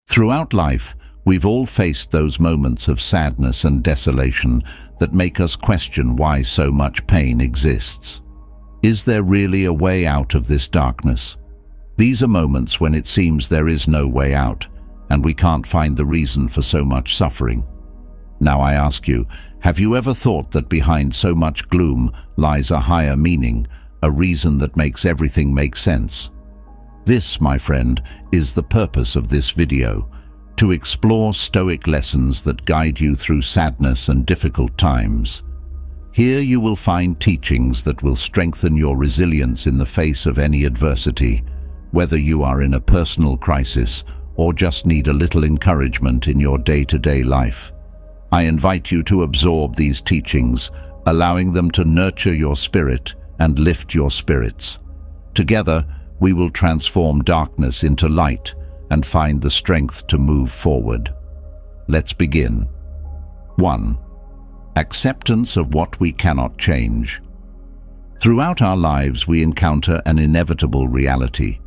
Throughout life, we've all faced those moments of sadness and desolation that make us question why so much pain exists. Is there really a way out of this darkness? These are moments when it seems there is no way out, and we can't find the reason for so much suffering. Now I ask you, have you ever thought that behind so much gloom lies a higher meaning, a reason that makes everything make sense? This, my friend, is the purpose of this video: to explore Stoic lessons that guide you through sadness and difficult times. Here you will find teachings that will strengthen your resilience in the face of any adversity, whether you are in a personal crisis or just need a little encouragement in your day-to-day life. I invite you to absorb these teachings, allowing them to nurture your spirit and lift your spirits. Together, we will transform darkness into light and find the strength to move forward. Let's begin. 1. Acceptance of what we cannot change. Throughout our lives, we encounter an inevitable reality: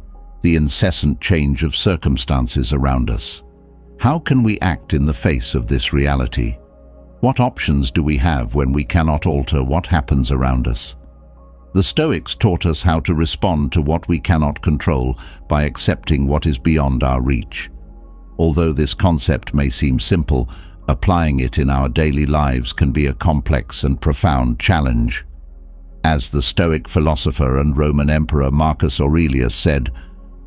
the incessant change of circumstances around us. How can we act in the face of this reality? What options do we have when we cannot alter what happens around us? The Stoics taught us how to respond to what we cannot control by accepting what is beyond our reach. Although this concept may seem simple, applying it in our daily lives can be a complex and profound challenge. As the Stoic philosopher and Roman Emperor Marcus Aurelius said,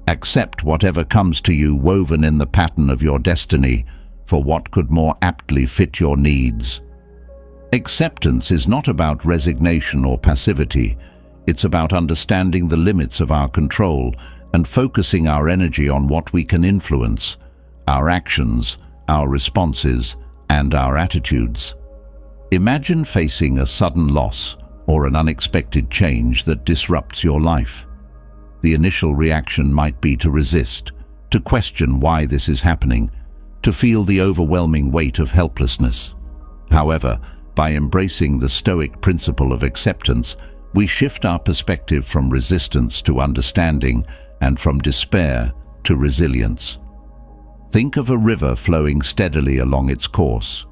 "Accept whatever comes to you woven in the pattern of your destiny, for what could more aptly fit your needs?" Acceptance is not about resignation or passivity. It's about understanding the limits of our control and focusing our energy on what we can influence: our actions, our responses, and our attitudes. Imagine facing a sudden loss or an unexpected change that disrupts your life. The initial reaction might be to resist, to question why this is happening, to feel the overwhelming weight of helplessness. However, by embracing the Stoic principle of acceptance, we shift our perspective from resistance to understanding and from despair to resilience. Think of a river flowing steadily along its course.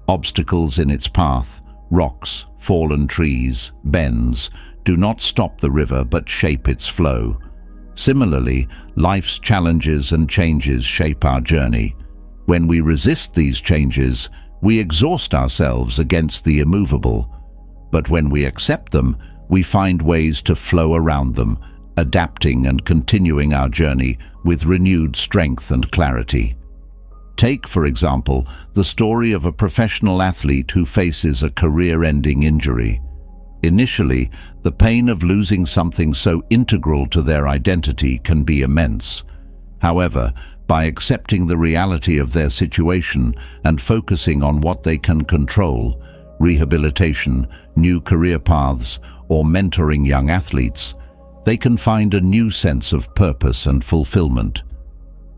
Obstacles in its path, rocks, fallen trees, bends, do not stop the river but shape its flow. Similarly, life's challenges and changes shape our journey. When we resist these changes, we exhaust ourselves against the immovable. But when we accept them, we find ways to flow around them, adapting and continuing our journey with renewed strength and clarity. Take, for example, the story of a professional athlete who faces a career-ending injury. Initially, the pain of losing something so integral to their identity can be immense. However, by accepting the reality of their situation and focusing on what they can control, rehabilitation, new career paths, or mentoring young athletes, they can find a new sense of purpose and fulfillment.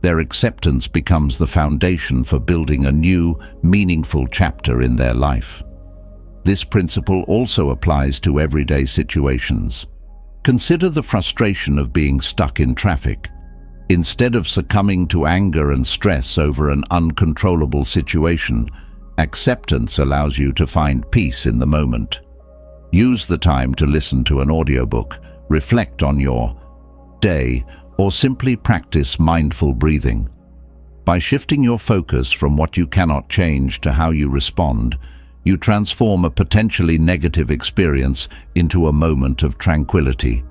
Their acceptance becomes the foundation for building a new, meaningful chapter in their life. This principle also applies to everyday situations. Consider the frustration of being stuck in traffic. Instead of succumbing to anger and stress over an uncontrollable situation, acceptance allows you to find peace in the moment. Use the time to listen to an audiobook, reflect on your day, or simply practice mindful breathing. By shifting your focus from what you cannot change to how you respond, you transform a potentially negative experience into a moment of tranquility.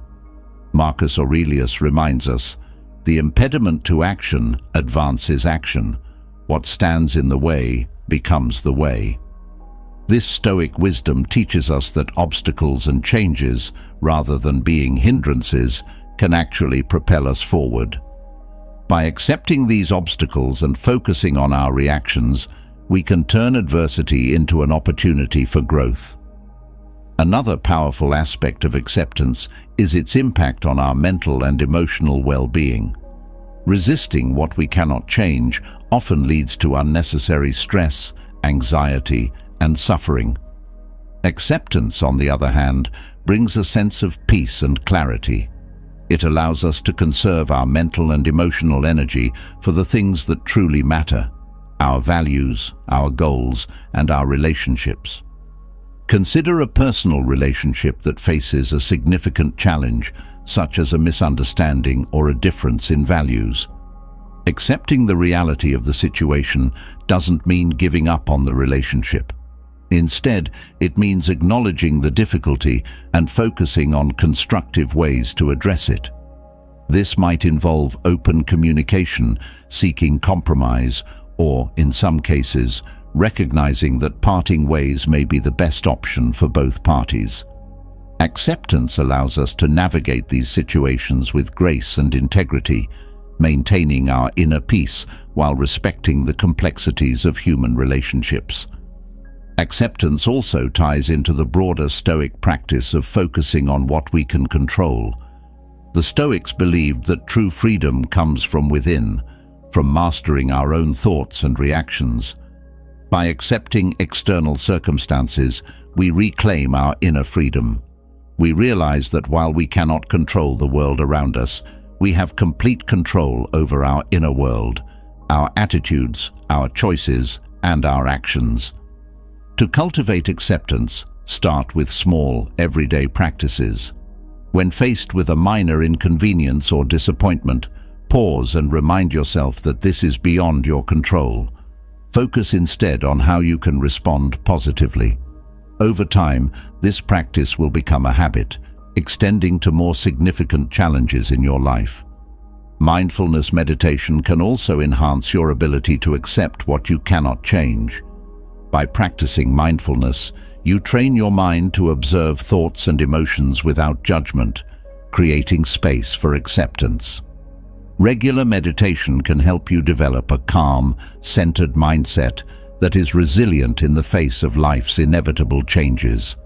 Marcus Aurelius reminds us, "The impediment to action advances action. What stands in the way becomes the way." This Stoic wisdom teaches us that obstacles and changes, rather than being hindrances, can actually propel us forward. By accepting these obstacles and focusing on our reactions, we can turn adversity into an opportunity for growth. Another powerful aspect of acceptance is its impact on our mental and emotional well-being. Resisting what we cannot change often leads to unnecessary stress, anxiety, and suffering. Acceptance, on the other hand, brings a sense of peace and clarity. It allows us to conserve our mental and emotional energy for the things that truly matter: our values, our goals, and our relationships. Consider a personal relationship that faces a significant challenge, such as a misunderstanding or a difference in values. Accepting the reality of the situation doesn't mean giving up on the relationship. Instead, it means acknowledging the difficulty and focusing on constructive ways to address it. This might involve open communication, seeking compromise, or, in some cases, recognizing that parting ways may be the best option for both parties. Acceptance allows us to navigate these situations with grace and integrity, maintaining our inner peace while respecting the complexities of human relationships. Acceptance also ties into the broader Stoic practice of focusing on what we can control. The Stoics believed that true freedom comes from within, from mastering our own thoughts and reactions. By accepting external circumstances, we reclaim our inner freedom. We realize that while we cannot control the world around us, we have complete control over our inner world, our attitudes, our choices, and our actions. To cultivate acceptance, start with small, everyday practices. When faced with a minor inconvenience or disappointment, pause and remind yourself that this is beyond your control. Focus instead on how you can respond positively. Over time, this practice will become a habit, extending to more significant challenges in your life. Mindfulness meditation can also enhance your ability to accept what you cannot change. By practicing mindfulness, you train your mind to observe thoughts and emotions without judgment, creating space for acceptance. Regular meditation can help you develop a calm, centered mindset that is resilient in the face of life's inevitable changes.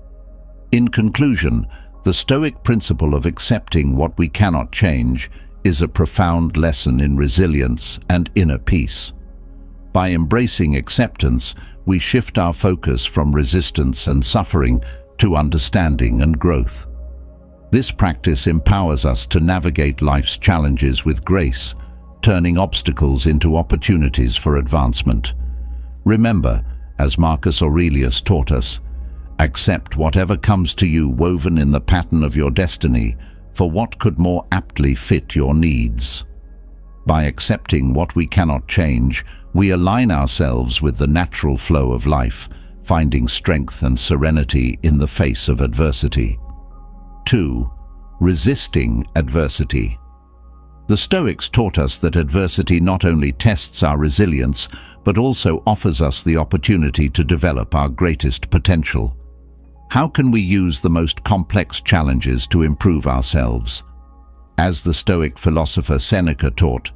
In conclusion, the Stoic principle of accepting what we cannot change is a profound lesson in resilience and inner peace. By embracing acceptance, we shift our focus from resistance and suffering to understanding and growth. This practice empowers us to navigate life's challenges with grace, turning obstacles into opportunities for advancement. Remember, as Marcus Aurelius taught us, accept whatever comes to you woven in the pattern of your destiny, for what could more aptly fit your needs? By accepting what we cannot change, we align ourselves with the natural flow of life, finding strength and serenity in the face of adversity. 2. Resisting adversity. The Stoics taught us that adversity not only tests our resilience, but also offers us the opportunity to develop our greatest potential. How can we use the most complex challenges to improve ourselves? As the Stoic philosopher Seneca taught,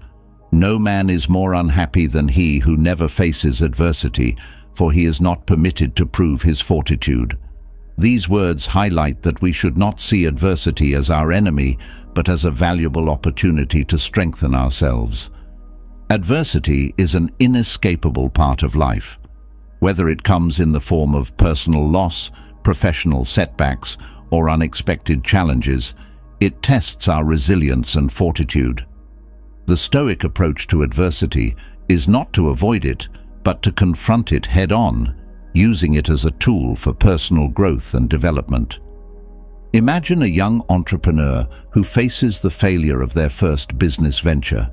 "No man is more unhappy than he who never faces adversity, for he is not permitted to prove his fortitude." These words highlight that we should not see adversity as our enemy, but as a valuable opportunity to strengthen ourselves. Adversity is an inescapable part of life. Whether it comes in the form of personal loss, professional setbacks, or unexpected challenges, it tests our resilience and fortitude. The Stoic approach to adversity is not to avoid it, but to confront it head-on, using it as a tool for personal growth and development. Imagine a young entrepreneur who faces the failure of their first business venture.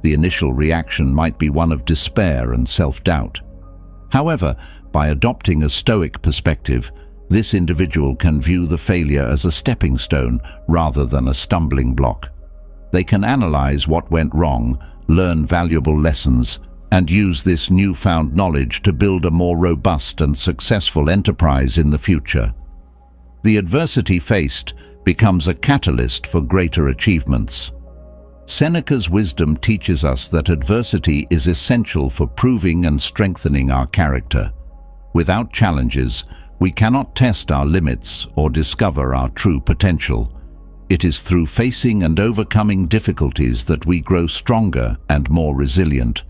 The initial reaction might be one of despair and self-doubt. However, by adopting a Stoic perspective, this individual can view the failure as a stepping stone rather than a stumbling block. They can analyze what went wrong, learn valuable lessons, and use this newfound knowledge to build a more robust and successful enterprise in the future. The adversity faced becomes a catalyst for greater achievements. Seneca's wisdom teaches us that adversity is essential for proving and strengthening our character. Without challenges, we cannot test our limits or discover our true potential. It is through facing and overcoming difficulties that we grow stronger and more resilient.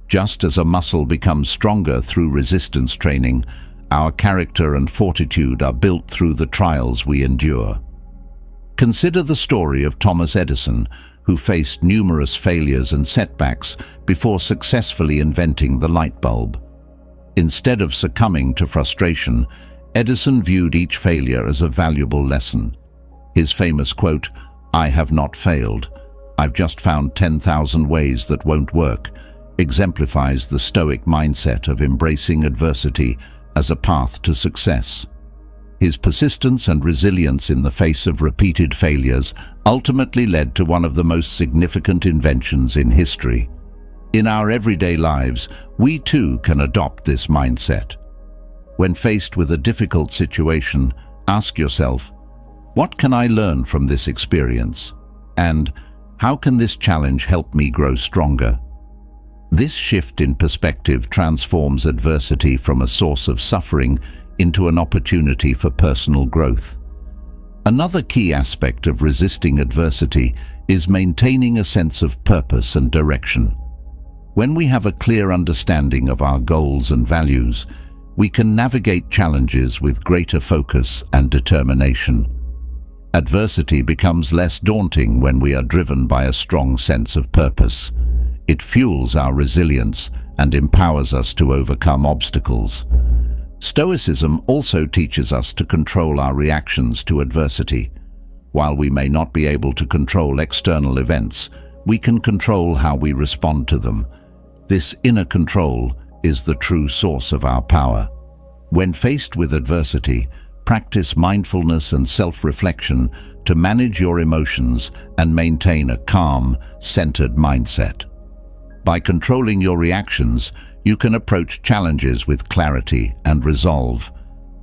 Just as a muscle becomes stronger through resistance training, our character and fortitude are built through the trials we endure. Consider the story of Thomas Edison, who faced numerous failures and setbacks before successfully inventing the light bulb. Instead of succumbing to frustration, Edison viewed each failure as a valuable lesson. His famous quote, "I have not failed. I've just found 10,000 ways that won't work," exemplifies the Stoic mindset of embracing adversity as a path to success. His persistence and resilience in the face of repeated failures ultimately led to one of the most significant inventions in history. In our everyday lives, we too can adopt this mindset. When faced with a difficult situation, ask yourself, what can I learn from this experience? And how can this challenge help me grow stronger? This shift in perspective transforms adversity from a source of suffering into an opportunity for personal growth. Another key aspect of resisting adversity is maintaining a sense of purpose and direction. When we have a clear understanding of our goals and values, we can navigate challenges with greater focus and determination. Adversity becomes less daunting when we are driven by a strong sense of purpose. It fuels our resilience and empowers us to overcome obstacles. Stoicism also teaches us to control our reactions to adversity. While we may not be able to control external events, we can control how we respond to them. This inner control is the true source of our power. When faced with adversity, practice mindfulness and self-reflection to manage your emotions and maintain a calm, centered mindset. By controlling your reactions, you can approach challenges with clarity and resolve,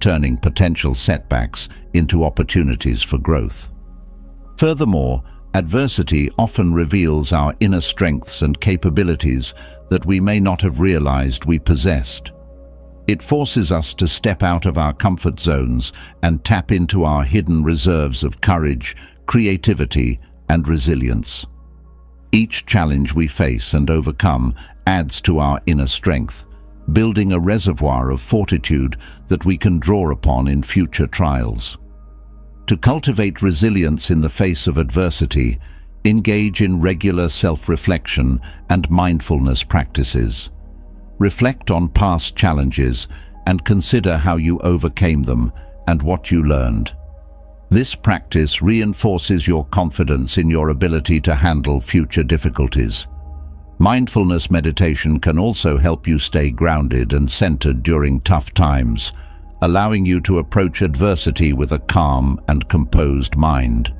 turning potential setbacks into opportunities for growth. Furthermore, adversity often reveals our inner strengths and capabilities that we may not have realized we possessed. It forces us to step out of our comfort zones and tap into our hidden reserves of courage, creativity, and resilience. Each challenge we face and overcome adds to our inner strength, building a reservoir of fortitude that we can draw upon in future trials. To cultivate resilience in the face of adversity, engage in regular self-reflection and mindfulness practices. Reflect on past challenges and consider how you overcame them and what you learned. This practice reinforces your confidence in your ability to handle future difficulties. Mindfulness meditation can also help you stay grounded and centered during tough times, allowing you to approach adversity with a calm and composed mind.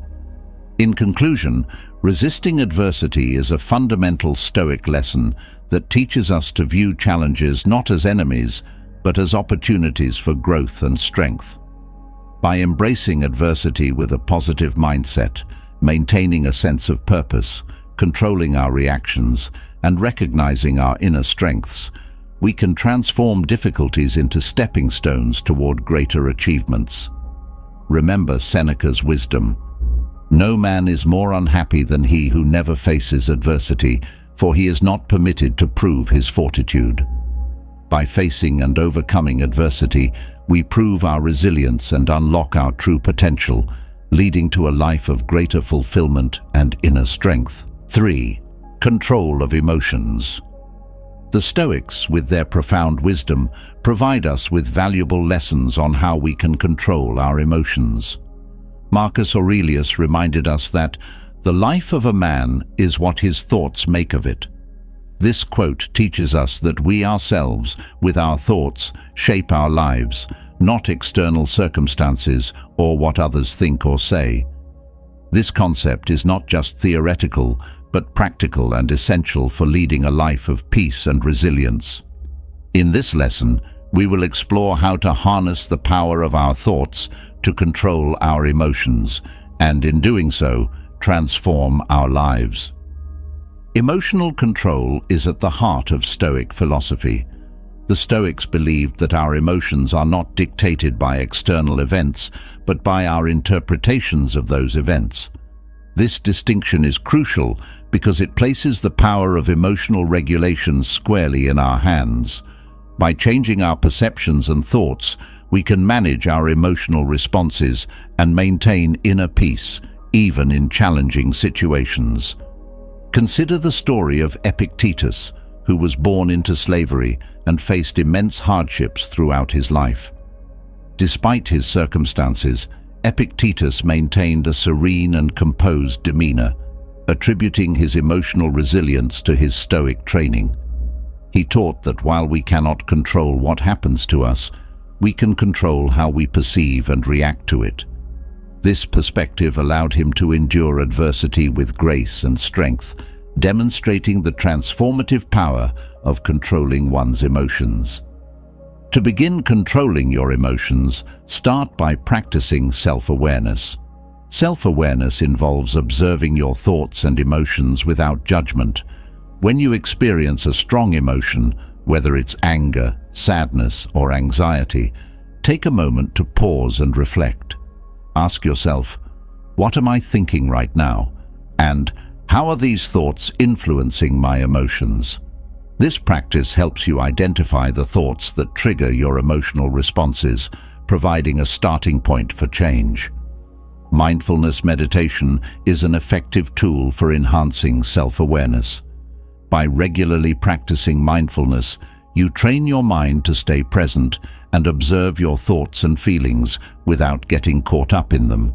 In conclusion, resisting adversity is a fundamental Stoic lesson that teaches us to view challenges not as enemies, but as opportunities for growth and strength. By embracing adversity with a positive mindset, maintaining a sense of purpose, controlling our reactions, and recognizing our inner strengths, we can transform difficulties into stepping stones toward greater achievements. Remember Seneca's wisdom: "No man is more unhappy than he who never faces adversity, for he is not permitted to prove his fortitude." By facing and overcoming adversity, we prove our resilience and unlock our true potential, leading to a life of greater fulfillment and inner strength. 3. Control of emotions. The Stoics, with their profound wisdom, provide us with valuable lessons on how we can control our emotions. Marcus Aurelius reminded us that the life of a man is what his thoughts make of it. This quote teaches us that we ourselves, with our thoughts, shape our lives, not external circumstances or what others think or say. This concept is not just theoretical, but practical and essential for leading a life of peace and resilience. In this lesson, we will explore how to harness the power of our thoughts to control our emotions, and in doing so, transform our lives. Emotional control is at the heart of Stoic philosophy. The Stoics believed that our emotions are not dictated by external events, but by our interpretations of those events. This distinction is crucial because it places the power of emotional regulation squarely in our hands. By changing our perceptions and thoughts, we can manage our emotional responses and maintain inner peace, even in challenging situations. Consider the story of Epictetus, who was born into slavery and faced immense hardships throughout his life. Despite his circumstances, Epictetus maintained a serene and composed demeanor, attributing his emotional resilience to his Stoic training. He taught that while we cannot control what happens to us, we can control how we perceive and react to it. This perspective allowed him to endure adversity with grace and strength, demonstrating the transformative power of controlling one's emotions. To begin controlling your emotions, start by practicing self-awareness. Self-awareness involves observing your thoughts and emotions without judgment. When you experience a strong emotion, whether it's anger, sadness, or anxiety, take a moment to pause and reflect. Ask yourself, what am I thinking right now? And how are these thoughts influencing my emotions? This practice helps you identify the thoughts that trigger your emotional responses, providing a starting point for change. Mindfulness meditation is an effective tool for enhancing self-awareness. By regularly practicing mindfulness, you train your mind to stay present and observe your thoughts and feelings without getting caught up in them.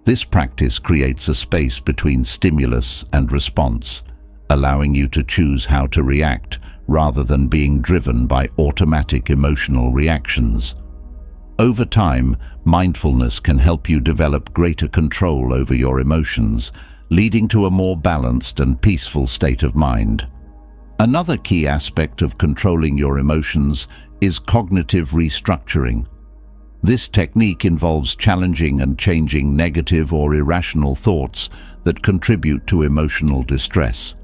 This practice creates a space between stimulus and response, allowing you to choose how to react rather than being driven by automatic emotional reactions. Over time, mindfulness can help you develop greater control over your emotions, leading to a more balanced and peaceful state of mind. Another key aspect of controlling your emotions is cognitive restructuring. This technique involves challenging and changing negative or irrational thoughts that contribute to emotional distress.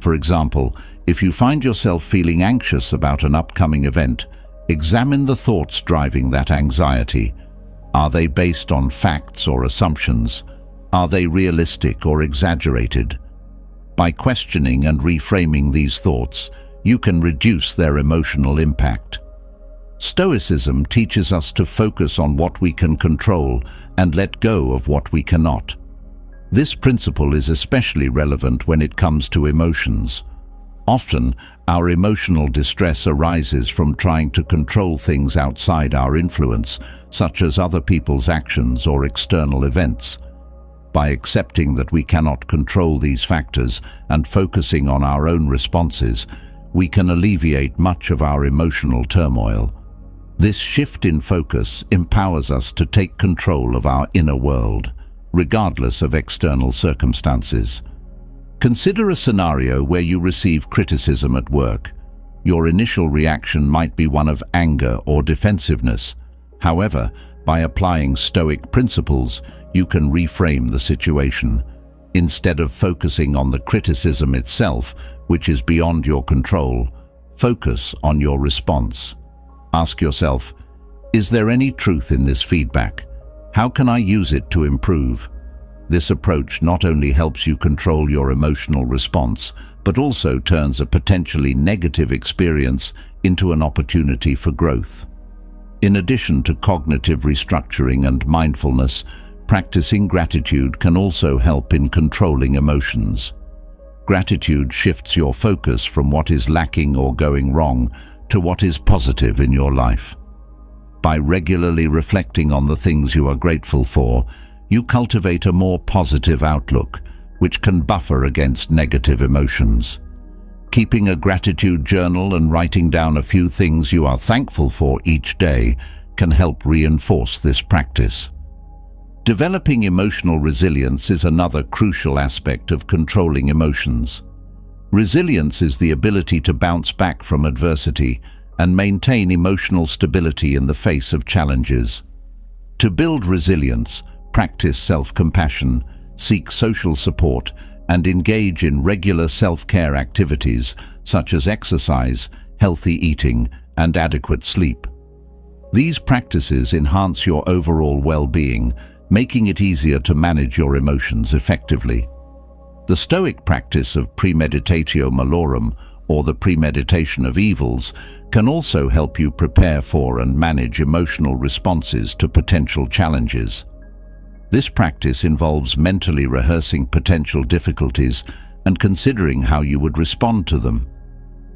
For example, if you find yourself feeling anxious about an upcoming event, examine the thoughts driving that anxiety. Are they based on facts or assumptions? Are they realistic or exaggerated? By questioning and reframing these thoughts, you can reduce their emotional impact. Stoicism teaches us to focus on what we can control and let go of what we cannot. This principle is especially relevant when it comes to emotions. Often, our emotional distress arises from trying to control things outside our influence, such as other people's actions or external events. By accepting that we cannot control these factors and focusing on our own responses, we can alleviate much of our emotional turmoil. This shift in focus empowers us to take control of our inner world, regardless of external circumstances. Consider a scenario where you receive criticism at work. Your initial reaction might be one of anger or defensiveness. However, by applying Stoic principles, you can reframe the situation. Instead of focusing on the criticism itself, which is beyond your control, focus on your response. Ask yourself, is there any truth in this feedback? How can I use it to improve? This approach not only helps you control your emotional response, but also turns a potentially negative experience into an opportunity for growth. In addition to cognitive restructuring and mindfulness, practicing gratitude can also help in controlling emotions. Gratitude shifts your focus from what is lacking or going wrong to what is positive in your life. By regularly reflecting on the things you are grateful for, you cultivate a more positive outlook, which can buffer against negative emotions. Keeping a gratitude journal and writing down a few things you are thankful for each day can help reinforce this practice. Developing emotional resilience is another crucial aspect of controlling emotions. Resilience is the ability to bounce back from adversity and maintain emotional stability in the face of challenges. To build resilience, practice self-compassion, seek social support, and engage in regular self-care activities such as exercise, healthy eating, and adequate sleep. These practices enhance your overall well-being, making it easier to manage your emotions effectively. The Stoic practice of premeditatio malorum, or the premeditation of evils, can also help you prepare for and manage emotional responses to potential challenges. This practice involves mentally rehearsing potential difficulties and considering how you would respond to them.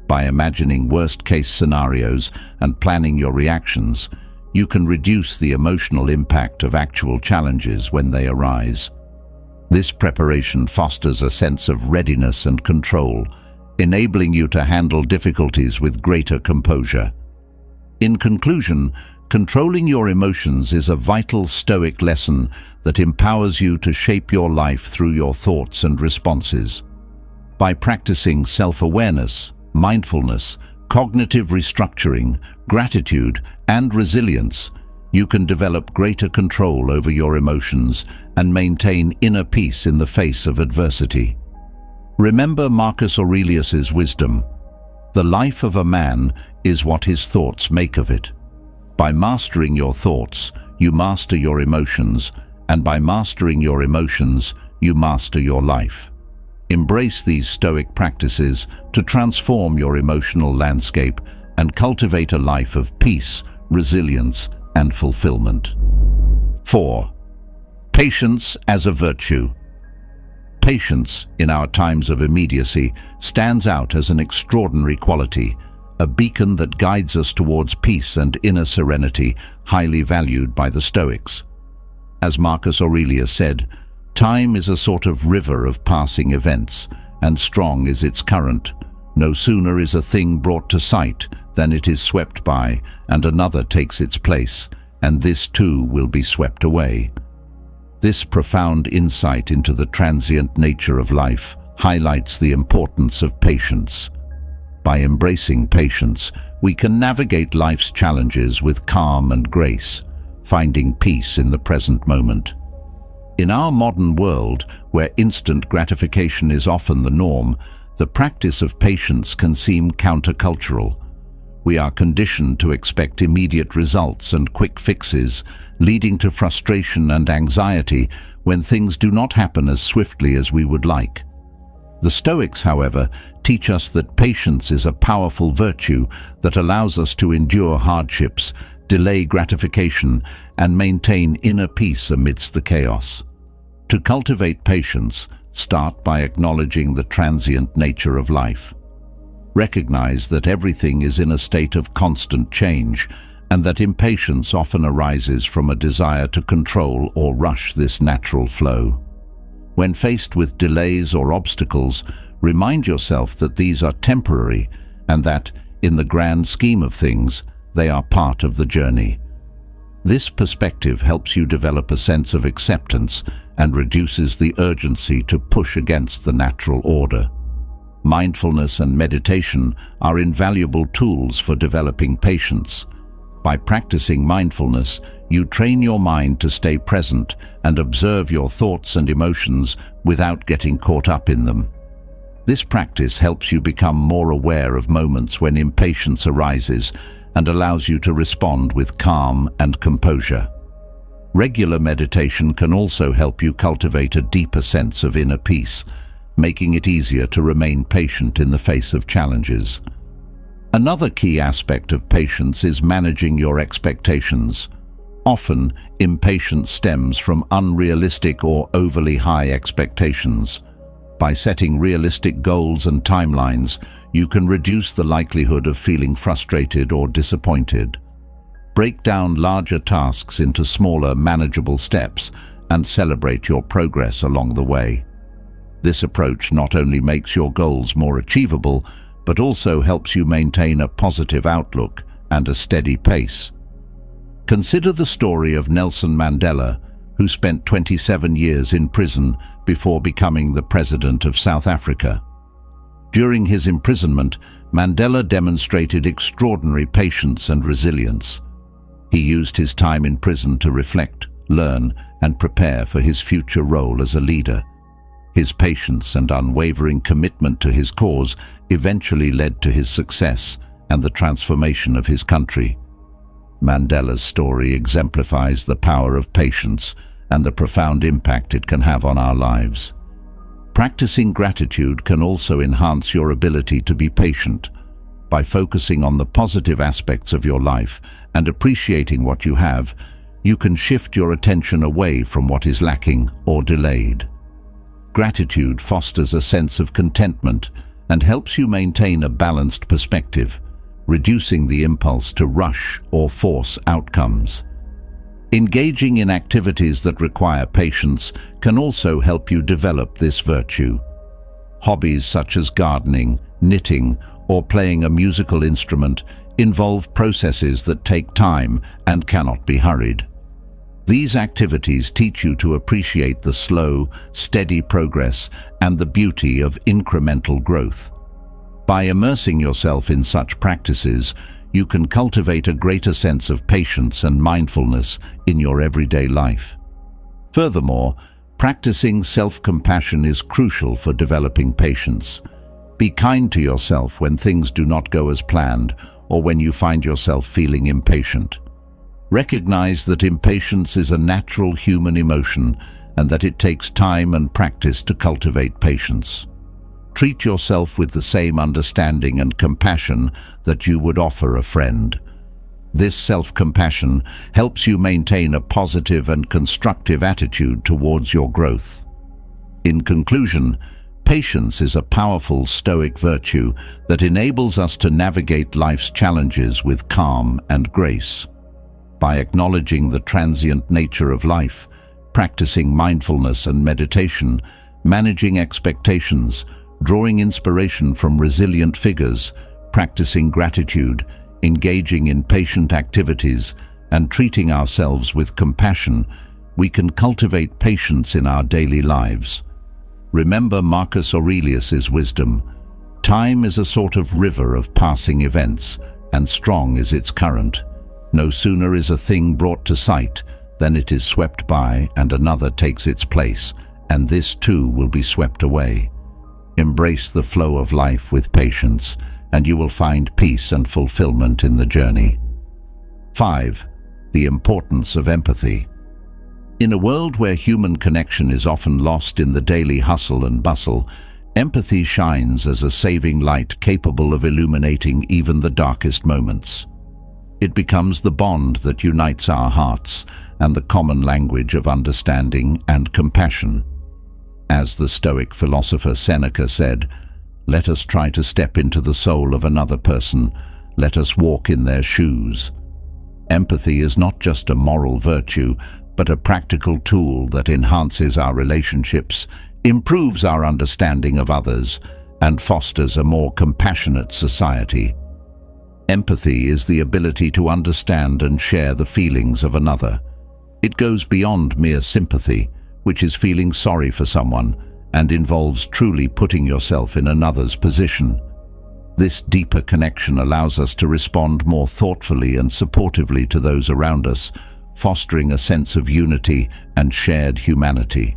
By imagining worst-case scenarios and planning your reactions, you can reduce the emotional impact of actual challenges when they arise. This preparation fosters a sense of readiness and control, enabling you to handle difficulties with greater composure. In conclusion, controlling your emotions is a vital Stoic lesson that empowers you to shape your life through your thoughts and responses. By practicing self-awareness, mindfulness, cognitive restructuring, gratitude, and resilience, you can develop greater control over your emotions and maintain inner peace in the face of adversity. Remember Marcus Aurelius's wisdom: "The life of a man is what his thoughts make of it." By mastering your thoughts, you master your emotions, and by mastering your emotions, you master your life. Embrace these Stoic practices to transform your emotional landscape and cultivate a life of peace, resilience, and fulfillment. 4. Patience as a virtue. Patience, in our times of immediacy, stands out as an extraordinary quality, a beacon that guides us towards peace and inner serenity, highly valued by the Stoics. As Marcus Aurelius said, "Time is a sort of river of passing events, and strong is its current. No sooner is a thing brought to sight than it is swept by, and another takes its place, and this too will be swept away." This profound insight into the transient nature of life highlights the importance of patience. By embracing patience, we can navigate life's challenges with calm and grace, finding peace in the present moment. In our modern world, where instant gratification is often the norm, the practice of patience can seem countercultural. We are conditioned to expect immediate results and quick fixes, leading to frustration and anxiety when things do not happen as swiftly as we would like. The Stoics, however, teach us that patience is a powerful virtue that allows us to endure hardships, delay gratification, and maintain inner peace amidst the chaos. To cultivate patience, start by acknowledging the transient nature of life. Recognize that everything is in a state of constant change, and that impatience often arises from a desire to control or rush this natural flow. When faced with delays or obstacles, remind yourself that these are temporary and that, in the grand scheme of things, they are part of the journey. This perspective helps you develop a sense of acceptance and reduces the urgency to push against the natural order. Mindfulness and meditation are invaluable tools for developing patience. By practicing mindfulness, you train your mind to stay present and observe your thoughts and emotions without getting caught up in them. This practice helps you become more aware of moments when impatience arises and allows you to respond with calm and composure. Regular meditation can also help you cultivate a deeper sense of inner peace, making it easier to remain patient in the face of challenges. Another key aspect of patience is managing your expectations. Often, impatience stems from unrealistic or overly high expectations. By setting realistic goals and timelines, you can reduce the likelihood of feeling frustrated or disappointed. Break down larger tasks into smaller, manageable steps and celebrate your progress along the way. This approach not only makes your goals more achievable, but also helps you maintain a positive outlook and a steady pace. Consider the story of Nelson Mandela, who spent 27 years in prison before becoming the President of South Africa. During his imprisonment, Mandela demonstrated extraordinary patience and resilience. He used his time in prison to reflect, learn, and prepare for his future role as a leader. His patience and unwavering commitment to his cause eventually led to his success and the transformation of his country. Mandela's story exemplifies the power of patience and the profound impact it can have on our lives. Practicing gratitude can also enhance your ability to be patient. By focusing on the positive aspects of your life and appreciating what you have, You can shift your attention away from what is lacking or delayed. Gratitude fosters a sense of contentment and helps you maintain a balanced perspective, reducing the impulse to rush or force outcomes. Engaging in activities that require patience can also help you develop this virtue. Hobbies such as gardening, knitting, or playing a musical instrument involve processes that take time and cannot be hurried. These activities teach you to appreciate the slow, steady progress and the beauty of incremental growth. By immersing yourself in such practices, you can cultivate a greater sense of patience and mindfulness in your everyday life. Furthermore, practicing self-compassion is crucial for developing patience. Be kind to yourself when things do not go as planned or when you find yourself feeling impatient. Recognize that impatience is a natural human emotion and that it takes time and practice to cultivate patience. Treat yourself with the same understanding and compassion that you would offer a friend. This self-compassion helps you maintain a positive and constructive attitude towards your growth. In conclusion, patience is a powerful Stoic virtue that enables us to navigate life's challenges with calm and grace. By acknowledging the transient nature of life, practicing mindfulness and meditation, managing expectations, drawing inspiration from resilient figures, practicing gratitude, engaging in patient activities, and treating ourselves with compassion, we can cultivate patience in our daily lives. Remember Marcus Aurelius's wisdom: time is a sort of river of passing events, and strong is its current. No sooner is a thing brought to sight than it is swept by and another takes its place, and this too will be swept away. Embrace the flow of life with patience, and you will find peace and fulfillment in the journey. 5. The importance of empathy. In a world where human connection is often lost in the daily hustle and bustle, empathy shines as a saving light capable of illuminating even the darkest moments. It becomes the bond that unites our hearts and the common language of understanding and compassion. As the Stoic philosopher Seneca said, "Let us try to step into the soul of another person. Let us walk in their shoes." Empathy is not just a moral virtue, but a practical tool that enhances our relationships, improves our understanding of others, and fosters a more compassionate society. Empathy is the ability to understand and share the feelings of another. It goes beyond mere sympathy, which is feeling sorry for someone, and involves truly putting yourself in another's position. This deeper connection allows us to respond more thoughtfully and supportively to those around us, fostering a sense of unity and shared humanity.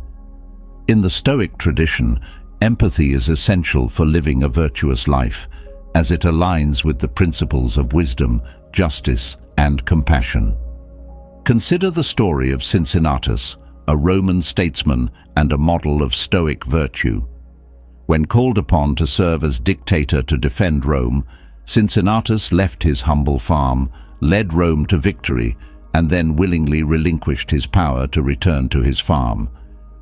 In the Stoic tradition, empathy is essential for living a virtuous life, as it aligns with the principles of wisdom, justice, and compassion. Consider the story of Cincinnatus, a Roman statesman and a model of Stoic virtue. When called upon to serve as dictator to defend Rome, Cincinnatus left his humble farm, led Rome to victory, and then willingly relinquished his power to return to his farm.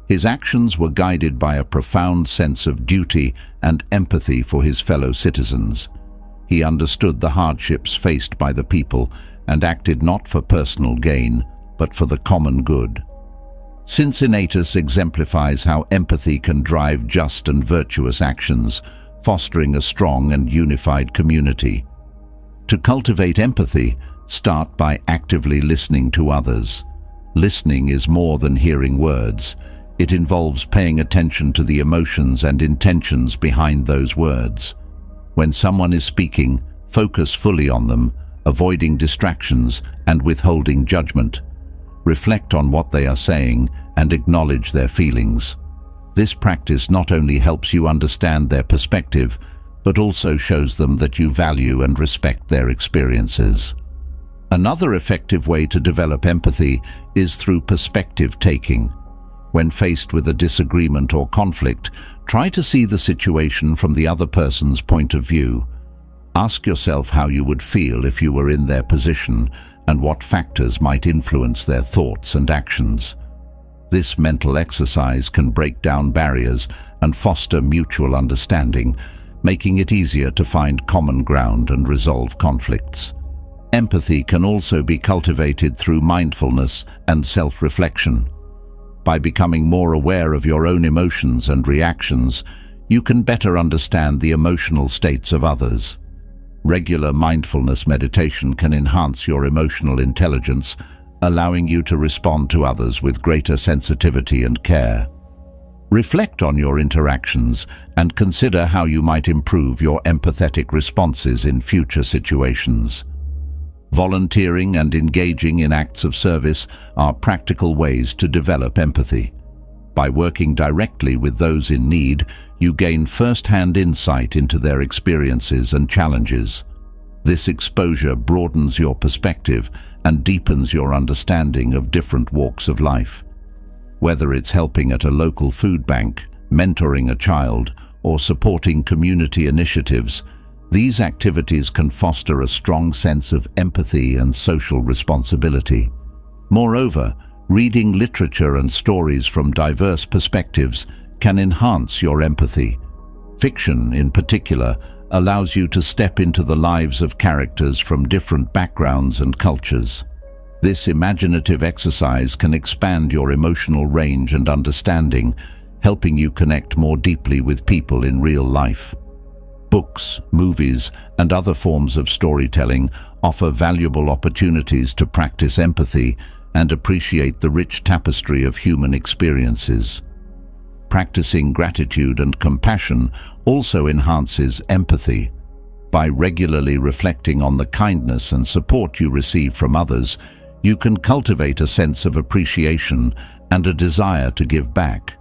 His actions were guided by a profound sense of duty and empathy for his fellow citizens. He understood the hardships faced by the people and acted not for personal gain, but for the common good. Cincinnatus exemplifies how empathy can drive just and virtuous actions, fostering a strong and unified community. To cultivate empathy, start by actively listening to others. Listening is more than hearing words. It involves paying attention to the emotions and intentions behind those words. When someone is speaking, focus fully on them, avoiding distractions and withholding judgment. Reflect on what they are saying and acknowledge their feelings. This practice not only helps you understand their perspective, but also shows them that you value and respect their experiences. Another effective way to develop empathy is through perspective taking. When faced with a disagreement or conflict, try to see the situation from the other person's point of view. Ask yourself how you would feel if you were in their position and what factors might influence their thoughts and actions. This mental exercise can break down barriers and foster mutual understanding, making it easier to find common ground and resolve conflicts. Empathy can also be cultivated through mindfulness and self-reflection. By becoming more aware of your own emotions and reactions, you can better understand the emotional states of others. Regular mindfulness meditation can enhance your emotional intelligence, allowing you to respond to others with greater sensitivity and care. Reflect on your interactions and consider how you might improve your empathetic responses in future situations. Volunteering and engaging in acts of service are practical ways to develop empathy. By working directly with those in need, you gain first-hand insight into their experiences and challenges. This exposure broadens your perspective and deepens your understanding of different walks of life. Whether it's helping at a local food bank, mentoring a child, or supporting community initiatives, these activities can foster a strong sense of empathy and social responsibility. Moreover, reading literature and stories from diverse perspectives can enhance your empathy. Fiction, in particular, allows you to step into the lives of characters from different backgrounds and cultures. This imaginative exercise can expand your emotional range and understanding, helping you connect more deeply with people in real life. Books, movies, and other forms of storytelling offer valuable opportunities to practice empathy and appreciate the rich tapestry of human experiences. Practicing gratitude and compassion also enhances empathy. By regularly reflecting on the kindness and support you receive from others, you can cultivate a sense of appreciation and a desire to give back.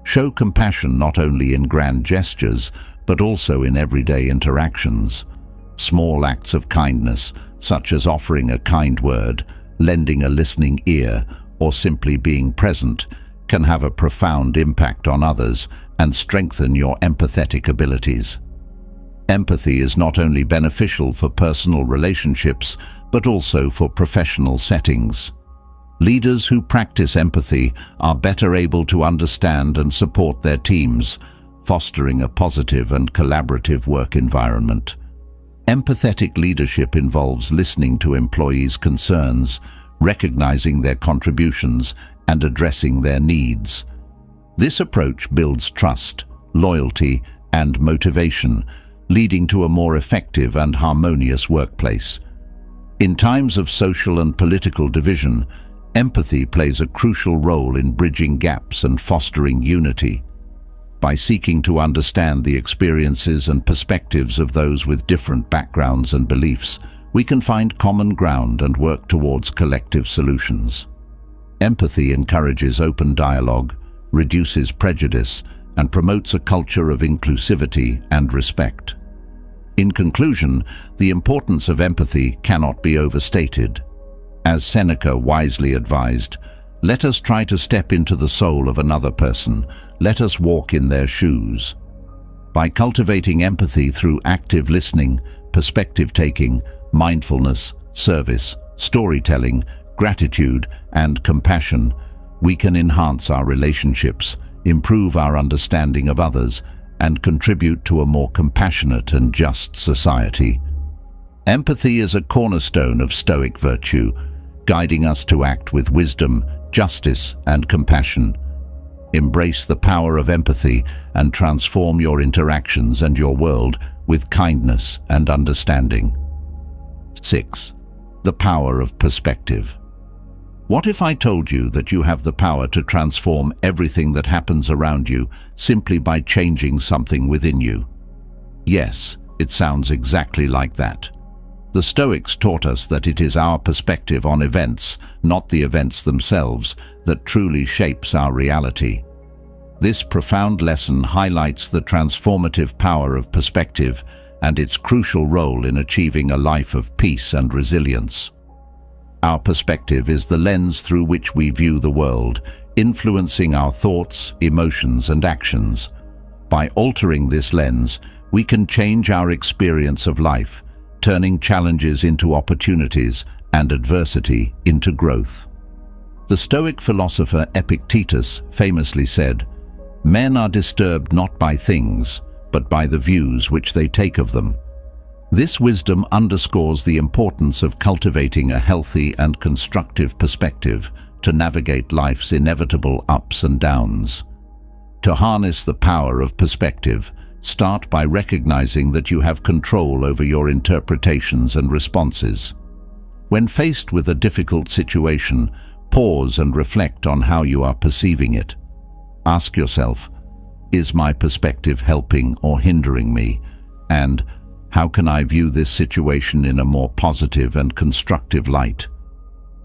Show compassion not only in grand gestures, but also in everyday interactions. Small acts of kindness, such as offering a kind word, lending a listening ear, or simply being present, can have a profound impact on others and strengthen your empathetic abilities. Empathy is not only beneficial for personal relationships, but also for professional settings. Leaders who practice empathy are better able to understand and support their teams, fostering a positive and collaborative work environment. Empathetic leadership involves listening to employees' concerns, recognizing their contributions, and addressing their needs. This approach builds trust, loyalty, and motivation, leading to a more effective and harmonious workplace. In times of social and political division, empathy plays a crucial role in bridging gaps and fostering unity. By seeking to understand the experiences and perspectives of those with different backgrounds and beliefs, we can find common ground and work towards collective solutions. Empathy encourages open dialogue, reduces prejudice, and promotes a culture of inclusivity and respect. In conclusion, the importance of empathy cannot be overstated. As Seneca wisely advised, "Let us try to step into the soul of another person. Let us walk in their shoes." By cultivating empathy through active listening, perspective-taking, mindfulness, service, storytelling, gratitude, and compassion, we can enhance our relationships, improve our understanding of others, and contribute to a more compassionate and just society. Empathy is a cornerstone of Stoic virtue, guiding us to act with wisdom, justice, and compassion. Embrace the power of empathy and transform your interactions and your world with kindness and understanding. 6. The power of perspective. What if I told you that you have the power to transform everything that happens around you simply by changing something within you? Yes, it sounds exactly like that. The Stoics taught us that it is our perspective on events, not the events themselves, that truly shapes our reality. This profound lesson highlights the transformative power of perspective and its crucial role in achieving a life of peace and resilience. Our perspective is the lens through which we view the world, influencing our thoughts, emotions, and actions. By altering this lens, we can change our experience of life, turning challenges into opportunities and adversity into growth. The Stoic philosopher Epictetus famously said, "Men are disturbed not by things, but by the views which they take of them." This wisdom underscores the importance of cultivating a healthy and constructive perspective to navigate life's inevitable ups and downs. To harness the power of perspective, start by recognizing that you have control over your interpretations and responses. When faced with a difficult situation, pause and reflect on how you are perceiving it. Ask yourself, is my perspective helping or hindering me? And how can I view this situation in a more positive and constructive light?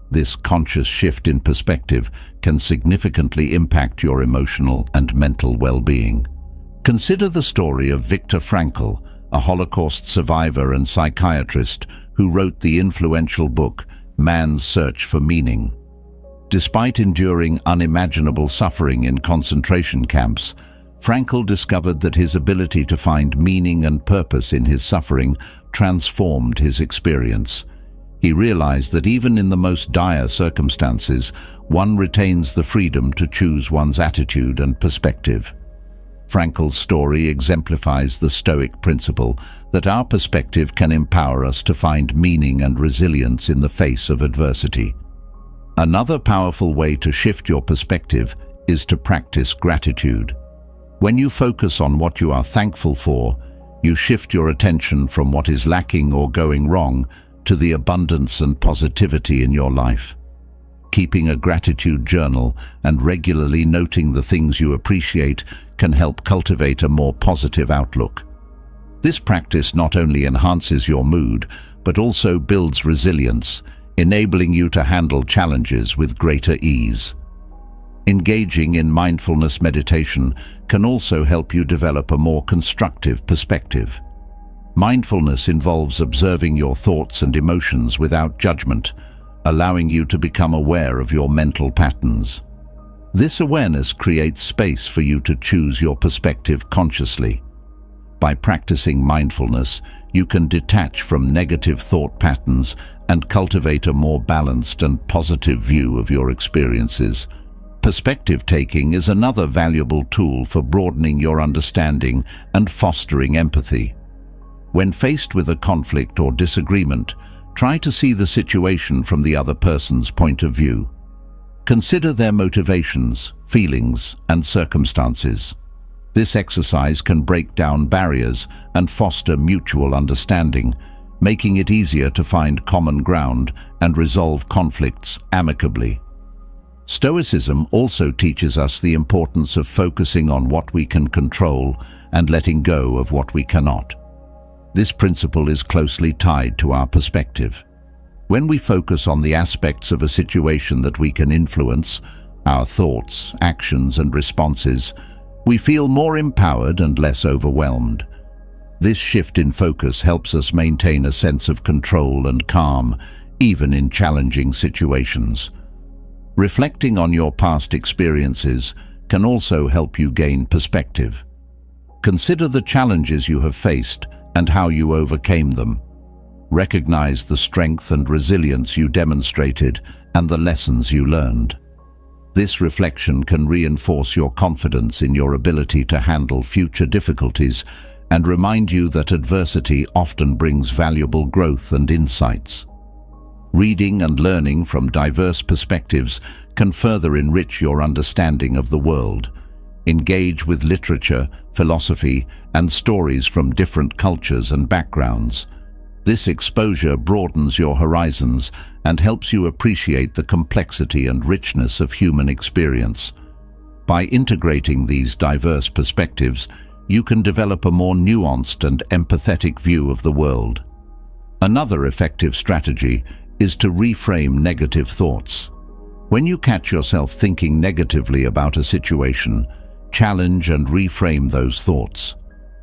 This conscious shift in perspective can significantly impact your emotional and mental well-being. Consider the story of Viktor Frankl, a Holocaust survivor and psychiatrist who wrote the influential book Man's Search for Meaning. Despite enduring unimaginable suffering in concentration camps, Frankl discovered that his ability to find meaning and purpose in his suffering transformed his experience. He realized that even in the most dire circumstances, one retains the freedom to choose one's attitude and perspective. Frankl's story exemplifies the Stoic principle that our perspective can empower us to find meaning and resilience in the face of adversity. Another powerful way to shift your perspective is to practice gratitude. When you focus on what you are thankful for, you shift your attention from what is lacking or going wrong to the abundance and positivity in your life. Keeping a gratitude journal and regularly noting the things you appreciate can help cultivate a more positive outlook. This practice not only enhances your mood, but also builds resilience, enabling you to handle challenges with greater ease. Engaging in mindfulness meditation can also help you develop a more constructive perspective. Mindfulness involves observing your thoughts and emotions without judgment, allowing you to become aware of your mental patterns. This awareness creates space for you to choose your perspective consciously. By practicing mindfulness, you can detach from negative thought patterns and cultivate a more balanced and positive view of your experiences. Perspective taking is another valuable tool for broadening your understanding and fostering empathy. When faced with a conflict or disagreement, try to see the situation from the other person's point of view. Consider their motivations, feelings, and circumstances. This exercise can break down barriers and foster mutual understanding, making it easier to find common ground and resolve conflicts amicably. Stoicism also teaches us the importance of focusing on what we can control and letting go of what we cannot. This principle is closely tied to our perspective. When we focus on the aspects of a situation that we can influence, our thoughts, actions, and responses, we feel more empowered and less overwhelmed. This shift in focus helps us maintain a sense of control and calm, even in challenging situations. Reflecting on your past experiences can also help you gain perspective. Consider the challenges you have faced and how you overcame them. Recognize the strength and resilience you demonstrated and the lessons you learned. This reflection can reinforce your confidence in your ability to handle future difficulties and remind you that adversity often brings valuable growth and insights. Reading and learning from diverse perspectives can further enrich your understanding of the world. Engage with literature, philosophy, and stories from different cultures and backgrounds. This exposure broadens your horizons and helps you appreciate the complexity and richness of human experience. By integrating these diverse perspectives, you can develop a more nuanced and empathetic view of the world. Another effective strategy is to reframe negative thoughts. When you catch yourself thinking negatively about a situation, challenge and reframe those thoughts.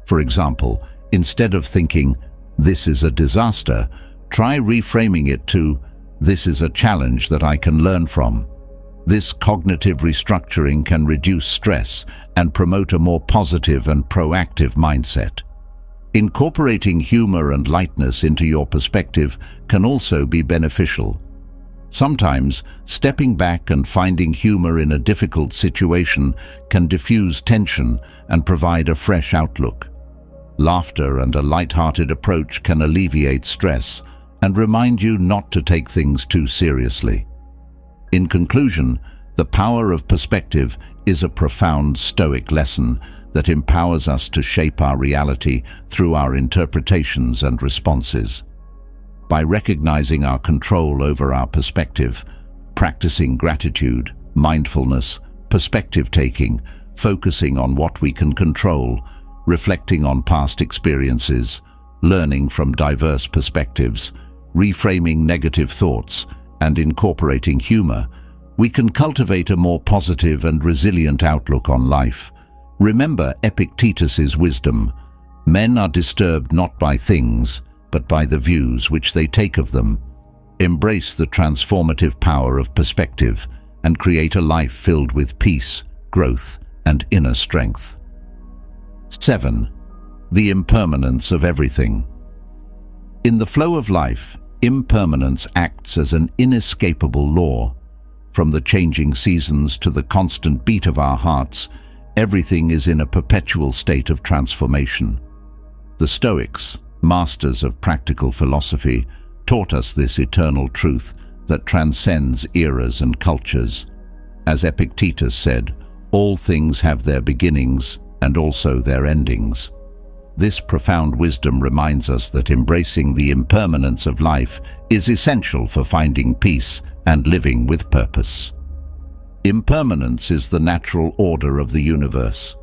For example, instead of thinking, "This is a disaster," try reframing it to, "This is a challenge that I can learn from." This cognitive restructuring can reduce stress and promote a more positive and proactive mindset. Incorporating humor and lightness into your perspective can also be beneficial. Sometimes, stepping back and finding humor in a difficult situation can diffuse tension and provide a fresh outlook. Laughter and a light-hearted approach can alleviate stress and remind you not to take things too seriously. In conclusion, the power of perspective is a profound Stoic lesson that empowers us to shape our reality through our interpretations and responses. By recognizing our control over our perspective, practicing gratitude, mindfulness, perspective-taking, focusing on what we can control, reflecting on past experiences, learning from diverse perspectives, reframing negative thoughts, and incorporating humor, we can cultivate a more positive and resilient outlook on life. Remember Epictetus's wisdom: men are disturbed not by things, but by the views which they take of them. Embrace the transformative power of perspective and create a life filled with peace, growth, and inner strength. 7. The impermanence of everything. In the flow of life, impermanence acts as an inescapable law. From the changing seasons to the constant beat of our hearts, everything is in a perpetual state of transformation. The Stoics, masters of practical philosophy, taught us this eternal truth that transcends eras and cultures. As Epictetus said, all things have their beginnings and also their endings. This profound wisdom reminds us that embracing the impermanence of life is essential for finding peace and living with purpose. Impermanence is the natural order of the universe.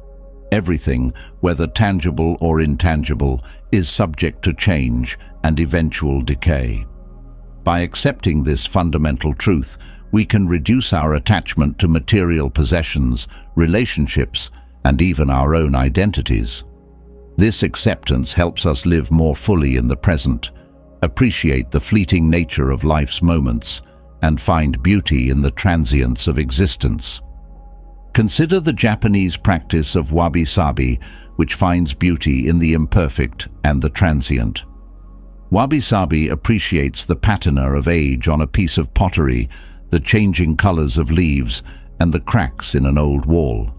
Everything, whether tangible or intangible, is subject to change and eventual decay. By accepting this fundamental truth, we can reduce our attachment to material possessions, relationships, and even our own identities. This acceptance helps us live more fully in the present, appreciate the fleeting nature of life's moments, and find beauty in the transience of existence. Consider the Japanese practice of wabi-sabi, which finds beauty in the imperfect and the transient. Wabi-sabi appreciates the patina of age on a piece of pottery, the changing colors of leaves, and the cracks in an old wall.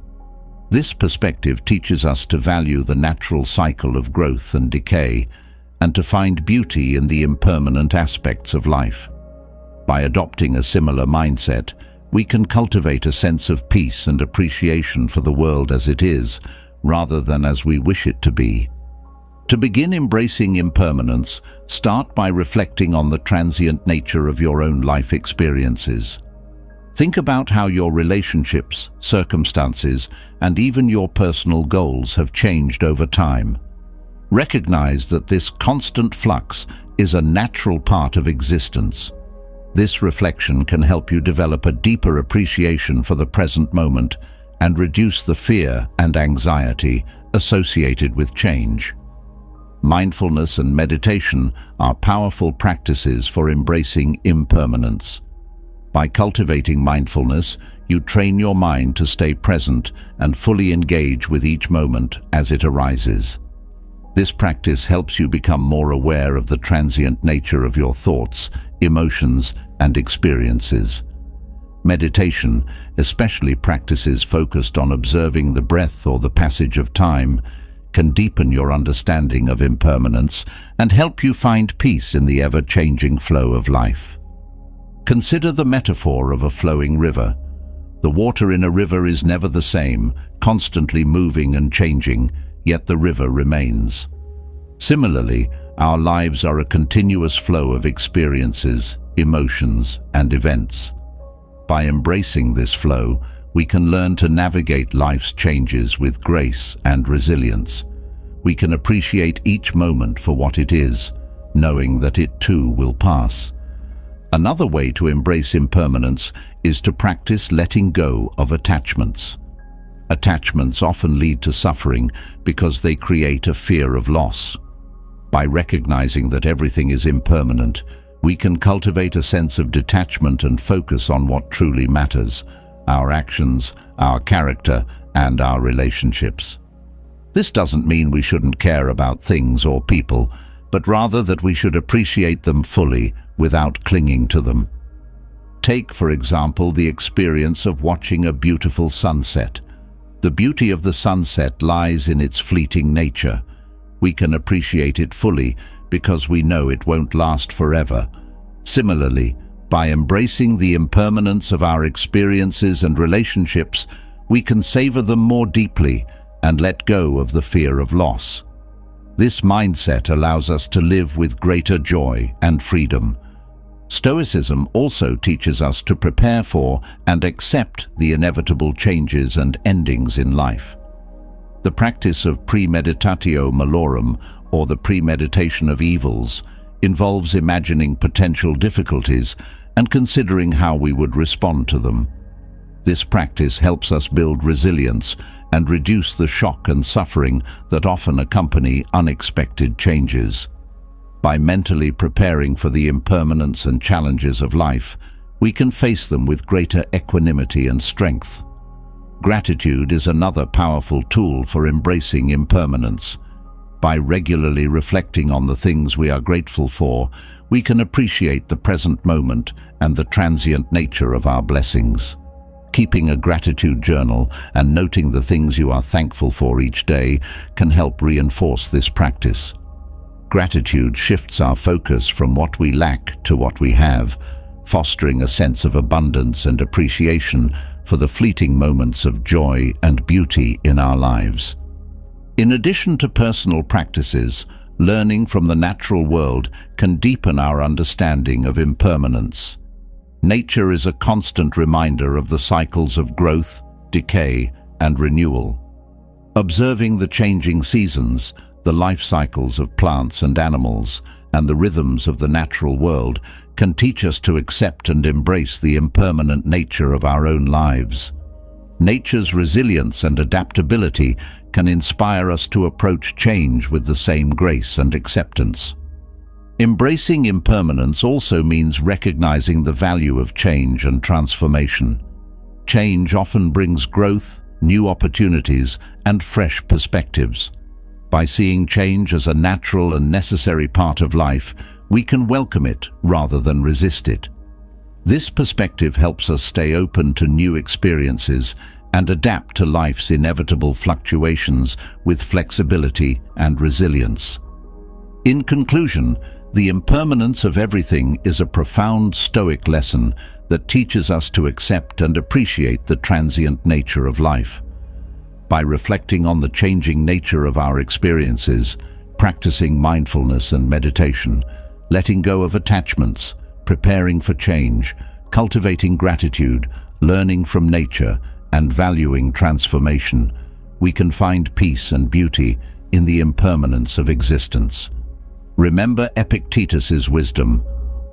This perspective teaches us to value the natural cycle of growth and decay, and to find beauty in the impermanent aspects of life. By adopting a similar mindset, we can cultivate a sense of peace and appreciation for the world as it is, rather than as we wish it to be. To begin embracing impermanence, start by reflecting on the transient nature of your own life experiences. Think about how your relationships, circumstances, and even your personal goals have changed over time. Recognize that this constant flux is a natural part of existence. This reflection can help you develop a deeper appreciation for the present moment and reduce the fear and anxiety associated with change. Mindfulness and meditation are powerful practices for embracing impermanence. By cultivating mindfulness, you train your mind to stay present and fully engage with each moment as it arises. This practice helps you become more aware of the transient nature of your thoughts, emotions, and experiences. Meditation, especially practices focused on observing the breath or the passage of time, can deepen your understanding of impermanence and help you find peace in the ever-changing flow of life. Consider the metaphor of a flowing river. The water in a river is never the same, constantly moving and changing, yet the river remains. Similarly, our lives are a continuous flow of experiences, emotions, and events. By embracing this flow, we can learn to navigate life's changes with grace and resilience. We can appreciate each moment for what it is, knowing that it too will pass. Another way to embrace impermanence is to practice letting go of attachments. Attachments often lead to suffering because they create a fear of loss. By recognizing that everything is impermanent, we can cultivate a sense of detachment and focus on what truly matters: our actions, our character, and our relationships. This doesn't mean we shouldn't care about things or people, but rather that we should appreciate them fully without clinging to them. Take, for example, the experience of watching a beautiful sunset. The beauty of the sunset lies in its fleeting nature. We can appreciate it fully because we know it won't last forever. Similarly, by embracing the impermanence of our experiences and relationships, we can savor them more deeply and let go of the fear of loss. This mindset allows us to live with greater joy and freedom. Stoicism also teaches us to prepare for and accept the inevitable changes and endings in life. The practice of premeditatio malorum, or the premeditation of evils, involves imagining potential difficulties and considering how we would respond to them. This practice helps us build resilience and reduce the shock and suffering that often accompany unexpected changes. By mentally preparing for the impermanence and challenges of life, we can face them with greater equanimity and strength. Gratitude is another powerful tool for embracing impermanence. By regularly reflecting on the things we are grateful for, we can appreciate the present moment and the transient nature of our blessings. Keeping a gratitude journal and noting the things you are thankful for each day can help reinforce this practice. Gratitude shifts our focus from what we lack to what we have, fostering a sense of abundance and appreciation for the fleeting moments of joy and beauty in our lives. In addition to personal practices, learning from the natural world can deepen our understanding of impermanence. Nature is a constant reminder of the cycles of growth, decay, and renewal. Observing the changing seasons, the life cycles of plants and animals, and the rhythms of the natural world can teach us to accept and embrace the impermanent nature of our own lives. Nature's resilience and adaptability can inspire us to approach change with the same grace and acceptance. Embracing impermanence also means recognizing the value of change and transformation. Change often brings growth, new opportunities, and fresh perspectives. By seeing change as a natural and necessary part of life, we can welcome it rather than resist it. This perspective helps us stay open to new experiences and adapt to life's inevitable fluctuations with flexibility and resilience. In conclusion, the impermanence of everything is a profound Stoic lesson that teaches us to accept and appreciate the transient nature of life. By reflecting on the changing nature of our experiences, practicing mindfulness and meditation, letting go of attachments, preparing for change, cultivating gratitude, learning from nature, and valuing transformation, we can find peace and beauty in the impermanence of existence. Remember Epictetus's wisdom: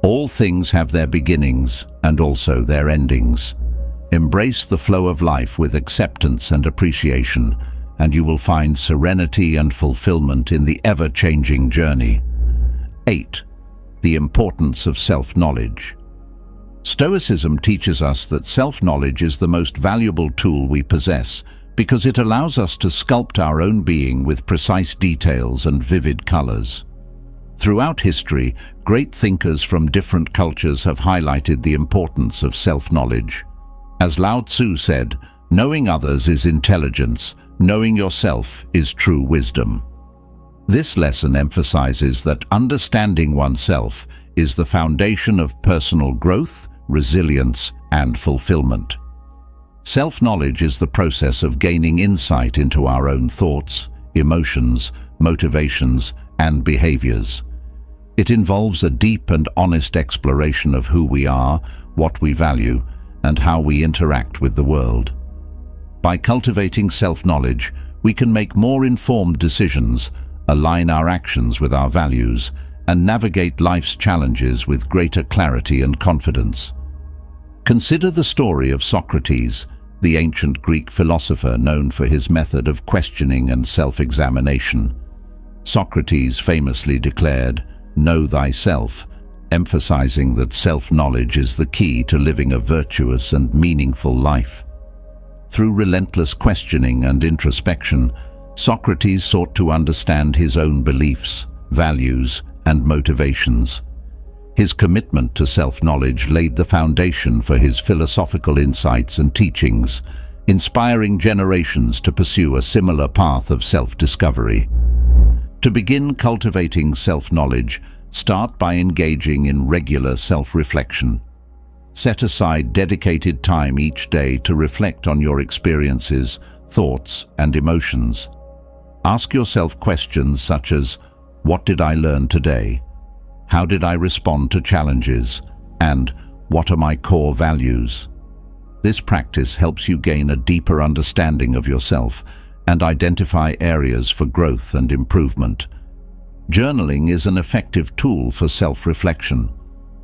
all things have their beginnings and also their endings. Embrace the flow of life with acceptance and appreciation, and you will find serenity and fulfillment in the ever-changing journey. 8. The importance of self-knowledge. Stoicism teaches us that self-knowledge is the most valuable tool we possess because it allows us to sculpt our own being with precise details and vivid colors. Throughout history, great thinkers from different cultures have highlighted the importance of self-knowledge. As Lao Tzu said, knowing others is intelligence, knowing yourself is true wisdom. This lesson emphasizes that understanding oneself is the foundation of personal growth, resilience, and fulfillment. Self-knowledge is the process of gaining insight into our own thoughts, emotions, motivations, and behaviors. It involves a deep and honest exploration of who we are, what we value, and how we interact with the world. By cultivating self-knowledge, we can make more informed decisions, align our actions with our values, and navigate life's challenges with greater clarity and confidence. Consider the story of Socrates, the ancient Greek philosopher known for his method of questioning and self-examination. Socrates famously declared, "Know thyself," emphasizing that self-knowledge is the key to living a virtuous and meaningful life. Through relentless questioning and introspection, Socrates sought to understand his own beliefs, values, and motivations. His commitment to self-knowledge laid the foundation for his philosophical insights and teachings, inspiring generations to pursue a similar path of self-discovery. To begin cultivating self-knowledge, start by engaging in regular self-reflection. Set aside dedicated time each day to reflect on your experiences, thoughts, and emotions. Ask yourself questions such as, what did I learn today? How did I respond to challenges? And what are my core values? This practice helps you gain a deeper understanding of yourself and identify areas for growth and improvement. Journaling is an effective tool for self-reflection.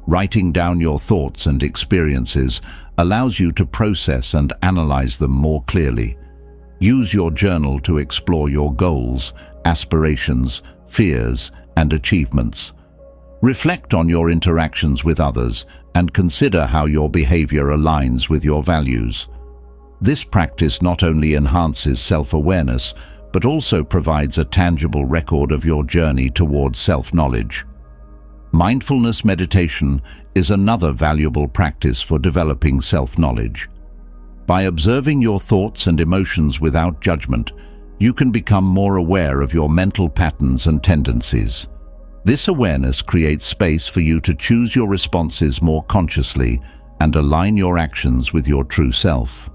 Writing down your thoughts and experiences allows you to process and analyze them more clearly. Use your journal to explore your goals, aspirations, fears, and achievements. Reflect on your interactions with others and consider how your behavior aligns with your values. This practice not only enhances self-awareness, but also provides a tangible record of your journey towards self-knowledge. Mindfulness meditation is another valuable practice for developing self-knowledge. By observing your thoughts and emotions without judgment, you can become more aware of your mental patterns and tendencies. This awareness creates space for you to choose your responses more consciously and align your actions with your true self.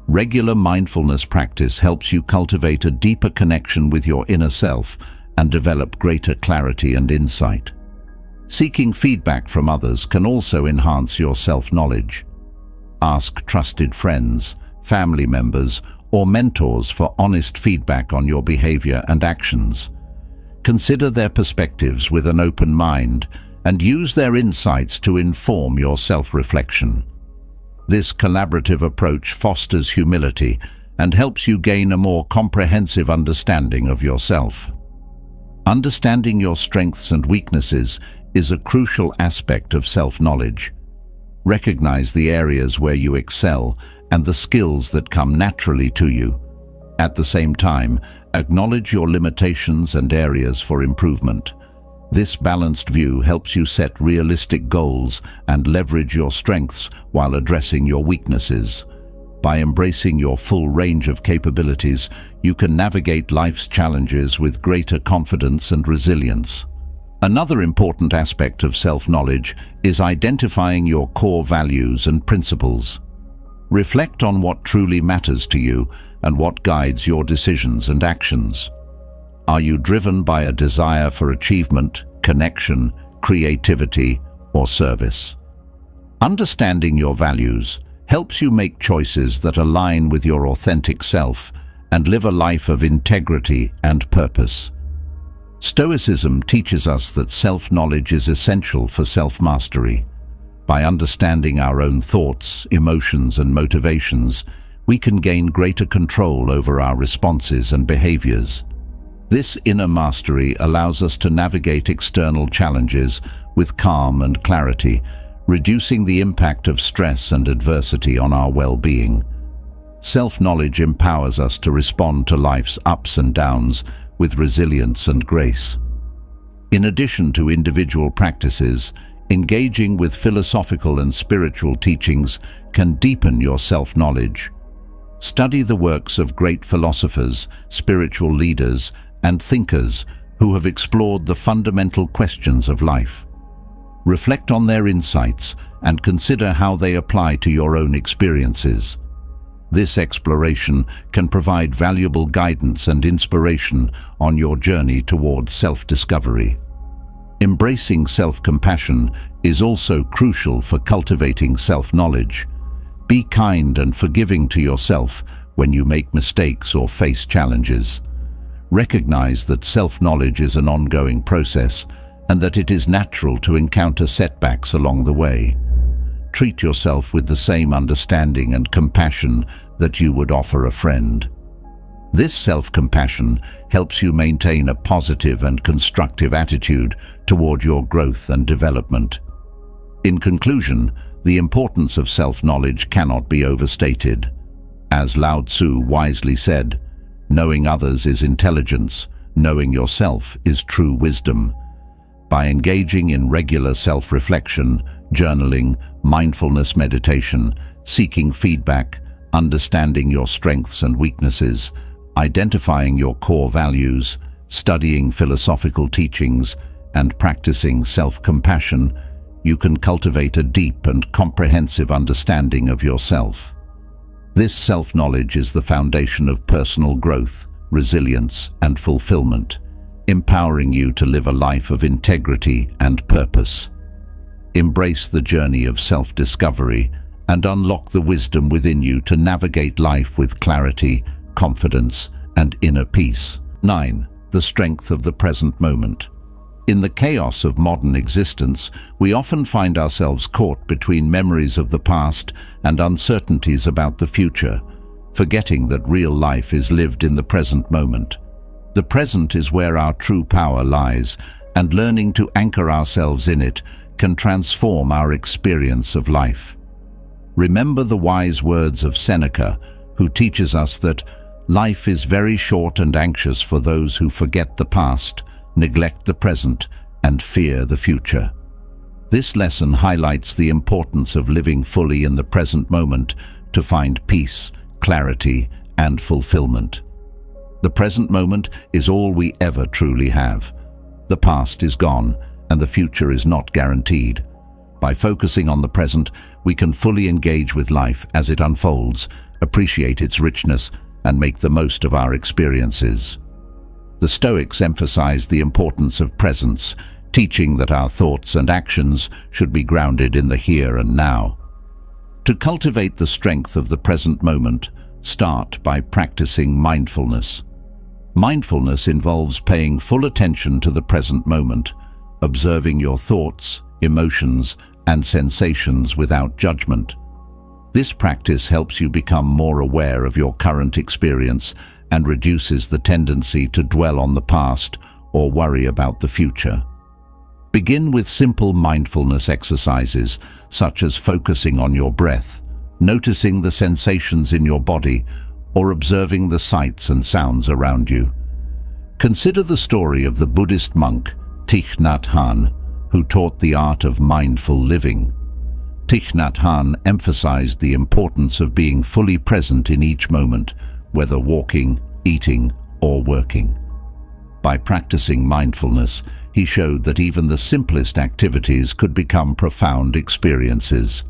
Regular mindfulness practice helps you cultivate a deeper connection with your inner self and develop greater clarity and insight. Seeking feedback from others can also enhance your self-knowledge. Ask trusted friends, family members, or mentors for honest feedback on your behavior and actions. Consider their perspectives with an open mind and use their insights to inform your self-reflection. This collaborative approach fosters humility and helps you gain a more comprehensive understanding of yourself. Understanding your strengths and weaknesses is a crucial aspect of self-knowledge. Recognize the areas where you excel and the skills that come naturally to you. At the same time, acknowledge your limitations and areas for improvement. This balanced view helps you set realistic goals and leverage your strengths while addressing your weaknesses. By embracing your full range of capabilities, you can navigate life's challenges with greater confidence and resilience. Another important aspect of self-knowledge is identifying your core values and principles. Reflect on what truly matters to you and what guides your decisions and actions. Are you driven by a desire for achievement, connection, creativity, or service? Understanding your values helps you make choices that align with your authentic self and live a life of integrity and purpose. Stoicism teaches us that self-knowledge is essential for self-mastery. By understanding our own thoughts, emotions, and motivations, we can gain greater control over our responses and behaviors. This inner mastery allows us to navigate external challenges with calm and clarity, reducing the impact of stress and adversity on our well-being. Self-knowledge empowers us to respond to life's ups and downs with resilience and grace. In addition to individual practices, engaging with philosophical and spiritual teachings can deepen your self-knowledge. Study the works of great philosophers, spiritual leaders, and thinkers who have explored the fundamental questions of life. Reflect on their insights and consider how they apply to your own experiences. This exploration can provide valuable guidance and inspiration on your journey towards self-discovery. Embracing self-compassion is also crucial for cultivating self-knowledge. Be kind and forgiving to yourself when you make mistakes or face challenges. Recognize that self-knowledge is an ongoing process and that it is natural to encounter setbacks along the way. Treat yourself with the same understanding and compassion that you would offer a friend. This self-compassion helps you maintain a positive and constructive attitude toward your growth and development. In conclusion, the importance of self-knowledge cannot be overstated. As Lao Tzu wisely said, Knowing others is intelligence. Knowing yourself is true wisdom. By engaging in regular self-reflection, journaling, mindfulness meditation, seeking feedback, understanding your strengths and weaknesses, identifying your core values, studying philosophical teachings, and practicing self-compassion, you can cultivate a deep and comprehensive understanding of yourself. This self-knowledge is the foundation of personal growth, resilience, and fulfillment, empowering you to live a life of integrity and purpose. Embrace the journey of self-discovery and unlock the wisdom within you to navigate life with clarity, confidence, and inner peace. 9. The strength of the present moment. In the chaos of modern existence, we often find ourselves caught between memories of the past and uncertainties about the future, forgetting that real life is lived in the present moment. The present is where our true power lies, and learning to anchor ourselves in it can transform our experience of life. Remember the wise words of Seneca, who teaches us that life is very short and anxious for those who forget the past, neglect the present, and fear the future. This lesson highlights the importance of living fully in the present moment to find peace, clarity, and fulfillment. The present moment is all we ever truly have. The past is gone, and the future is not guaranteed. By focusing on the present, we can fully engage with life as it unfolds, appreciate its richness, and make the most of our experiences. The Stoics emphasized the importance of presence, teaching that our thoughts and actions should be grounded in the here and now. To cultivate the strength of the present moment, start by practicing mindfulness. Mindfulness involves paying full attention to the present moment, observing your thoughts, emotions, and sensations without judgment. This practice helps you become more aware of your current experience and reduces the tendency to dwell on the past or worry about the future. Begin with simple mindfulness exercises, such as focusing on your breath, noticing the sensations in your body, or observing the sights and sounds around you. Consider the story of the Buddhist monk Thich Nhat Hanh, who taught the art of mindful living. Thich Nhat Hanh emphasized the importance of being fully present in each moment, whether walking, eating, or working. By practicing mindfulness, he showed that even the simplest activities could become profound experiences.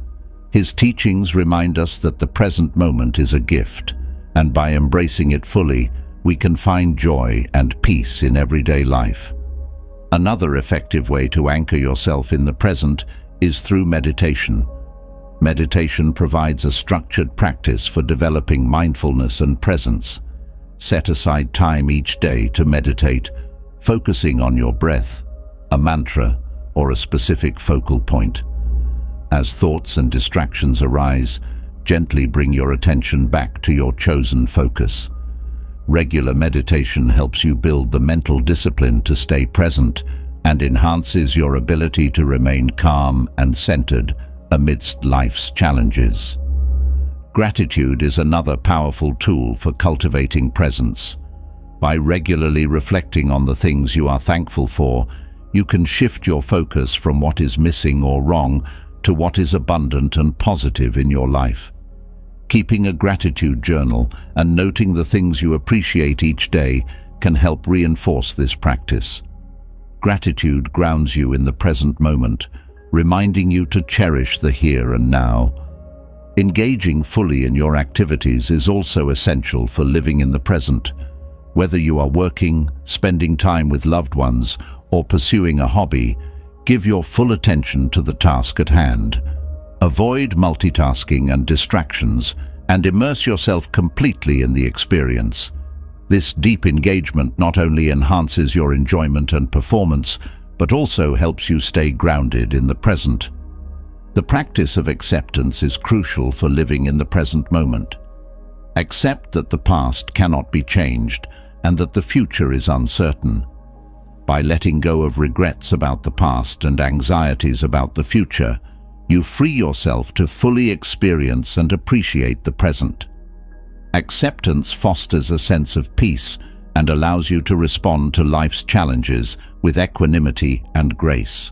His teachings remind us that the present moment is a gift, and by embracing it fully, we can find joy and peace in everyday life. Another effective way to anchor yourself in the present is through meditation. Meditation provides a structured practice for developing mindfulness and presence. Set aside time each day to meditate, focusing on your breath, a mantra, or a specific focal point. As thoughts and distractions arise, gently bring your attention back to your chosen focus. Regular meditation helps you build the mental discipline to stay present and enhances your ability to remain calm and centered amidst life's challenges. Gratitude is another powerful tool for cultivating presence. By regularly reflecting on the things you are thankful for, you can shift your focus from what is missing or wrong to what is abundant and positive in your life. Keeping a gratitude journal and noting the things you appreciate each day can help reinforce this practice. Gratitude grounds you in the present moment, reminding you to cherish the here and now. Engaging fully in your activities is also essential for living in the present. Whether you are working, spending time with loved ones, or pursuing a hobby, give your full attention to the task at hand. Avoid multitasking and distractions, and immerse yourself completely in the experience. This deep engagement not only enhances your enjoyment and performance, but also helps you stay grounded in the present. The practice of acceptance is crucial for living in the present moment. Accept that the past cannot be changed and that the future is uncertain. By letting go of regrets about the past and anxieties about the future, you free yourself to fully experience and appreciate the present. Acceptance fosters a sense of peace and allows you to respond to life's challenges with equanimity and grace.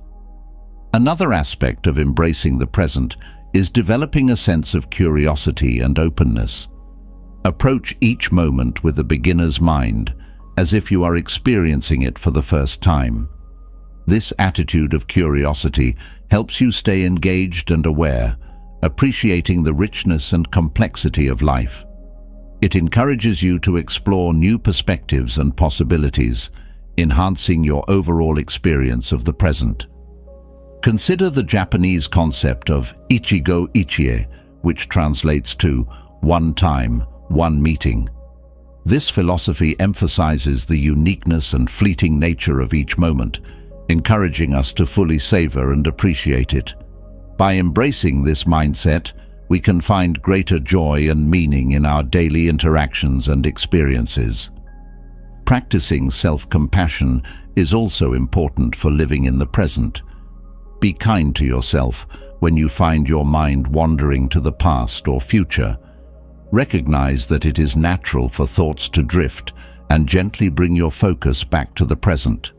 Another aspect of embracing the present is developing a sense of curiosity and openness. Approach each moment with a beginner's mind, as if you are experiencing it for the first time. This attitude of curiosity helps you stay engaged and aware, appreciating the richness and complexity of life. It encourages you to explore new perspectives and possibilities, enhancing your overall experience of the present. Consider the Japanese concept of ichigo ichie, which translates to one time, one meeting. This philosophy emphasizes the uniqueness and fleeting nature of each moment, encouraging us to fully savor and appreciate it. By embracing this mindset, we can find greater joy and meaning in our daily interactions and experiences. Practicing self-compassion is also important for living in the present. Be kind to yourself when you find your mind wandering to the past or future. Recognize that it is natural for thoughts to drift and gently bring your focus back to the present.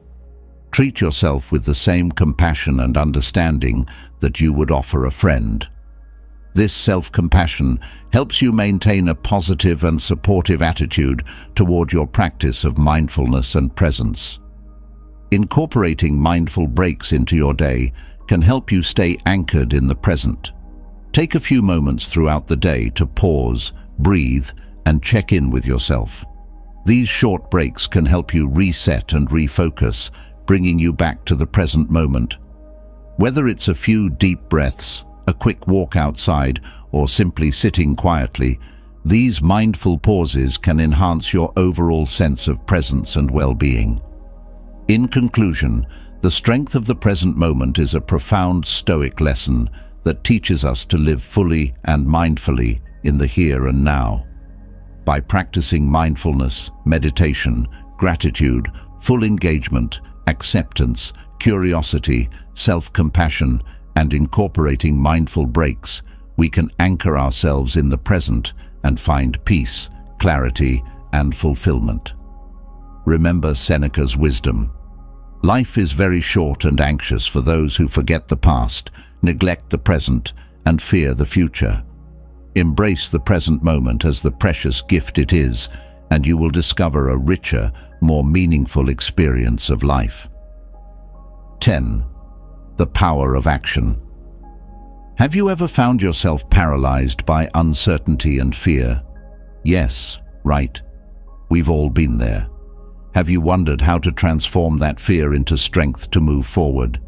Treat yourself with the same compassion and understanding that you would offer a friend. This self-compassion helps you maintain a positive and supportive attitude toward your practice of mindfulness and presence. Incorporating mindful breaks into your day can help you stay anchored in the present. Take a few moments throughout the day to pause, breathe, and check in with yourself. These short breaks can help you reset and refocus, bringing you back to the present moment. Whether it's a few deep breaths, a quick walk outside, or simply sitting quietly, these mindful pauses can enhance your overall sense of presence and well-being. In conclusion, the strength of the present moment is a profound Stoic lesson that teaches us to live fully and mindfully in the here and now. By practicing mindfulness, meditation, gratitude, full engagement, acceptance, curiosity, self-compassion, and incorporating mindful breaks, we can anchor ourselves in the present and find peace, clarity, and fulfillment. Remember Seneca's wisdom. Life is very short and anxious for those who forget the past, neglect the present, and fear the future. Embrace the present moment as the precious gift it is, and you will discover a richer, more meaningful experience of life. 10. The power of action. Have you ever found yourself paralyzed by uncertainty and fear? Yes, right. We've all been there. Have you wondered how to transform that fear into strength to move forward?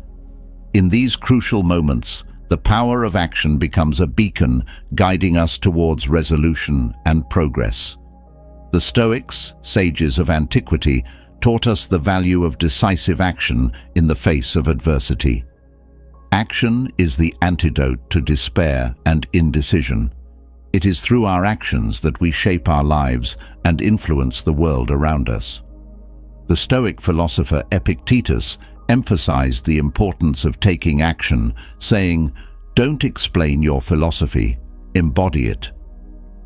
In these crucial moments, the power of action becomes a beacon guiding us towards resolution and progress. The Stoics, sages of antiquity, taught us the value of decisive action in the face of adversity. Action is the antidote to despair and indecision. It is through our actions that we shape our lives and influence the world around us. The Stoic philosopher Epictetus emphasized the importance of taking action, saying, "Don't explain your philosophy, embody it."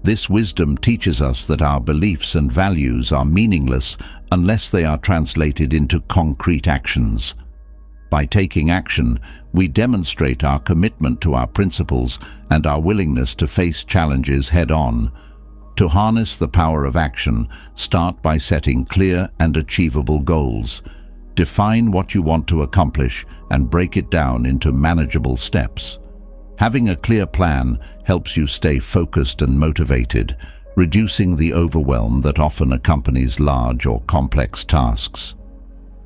This wisdom teaches us that our beliefs and values are meaningless unless they are translated into concrete actions. By taking action, we demonstrate our commitment to our principles and our willingness to face challenges head-on. To harness the power of action, start by setting clear and achievable goals. Define what you want to accomplish and break it down into manageable steps. Having a clear plan helps you stay focused and motivated, reducing the overwhelm that often accompanies large or complex tasks.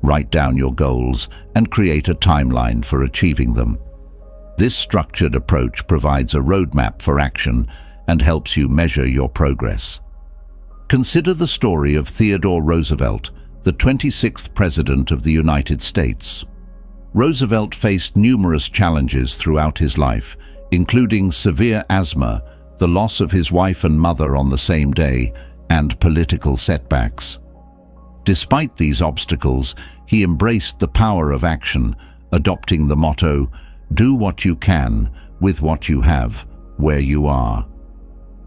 Write down your goals and create a timeline for achieving them. This structured approach provides a roadmap for action and helps you measure your progress. Consider the story of Theodore Roosevelt, the 26th President of the United States. Roosevelt faced numerous challenges throughout his life, including severe asthma, the loss of his wife and mother on the same day, and political setbacks. Despite these obstacles, he embraced the power of action, adopting the motto, "Do what you can, with what you have, where you are."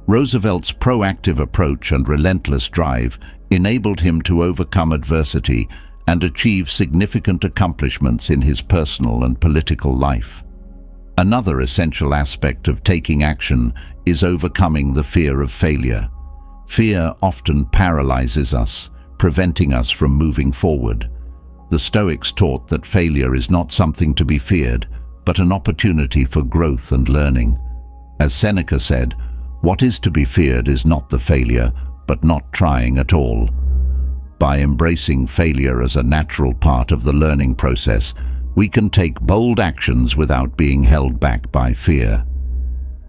Roosevelt's proactive approach and relentless drive enabled him to overcome adversity and achieve significant accomplishments in his personal and political life. Another essential aspect of taking action is overcoming the fear of failure. Fear often paralyzes us, preventing us from moving forward. The Stoics taught that failure is not something to be feared, but an opportunity for growth and learning. As Seneca said, "What is to be feared is not the failure, but not trying at all." By embracing failure as a natural part of the learning process, we can take bold actions without being held back by fear.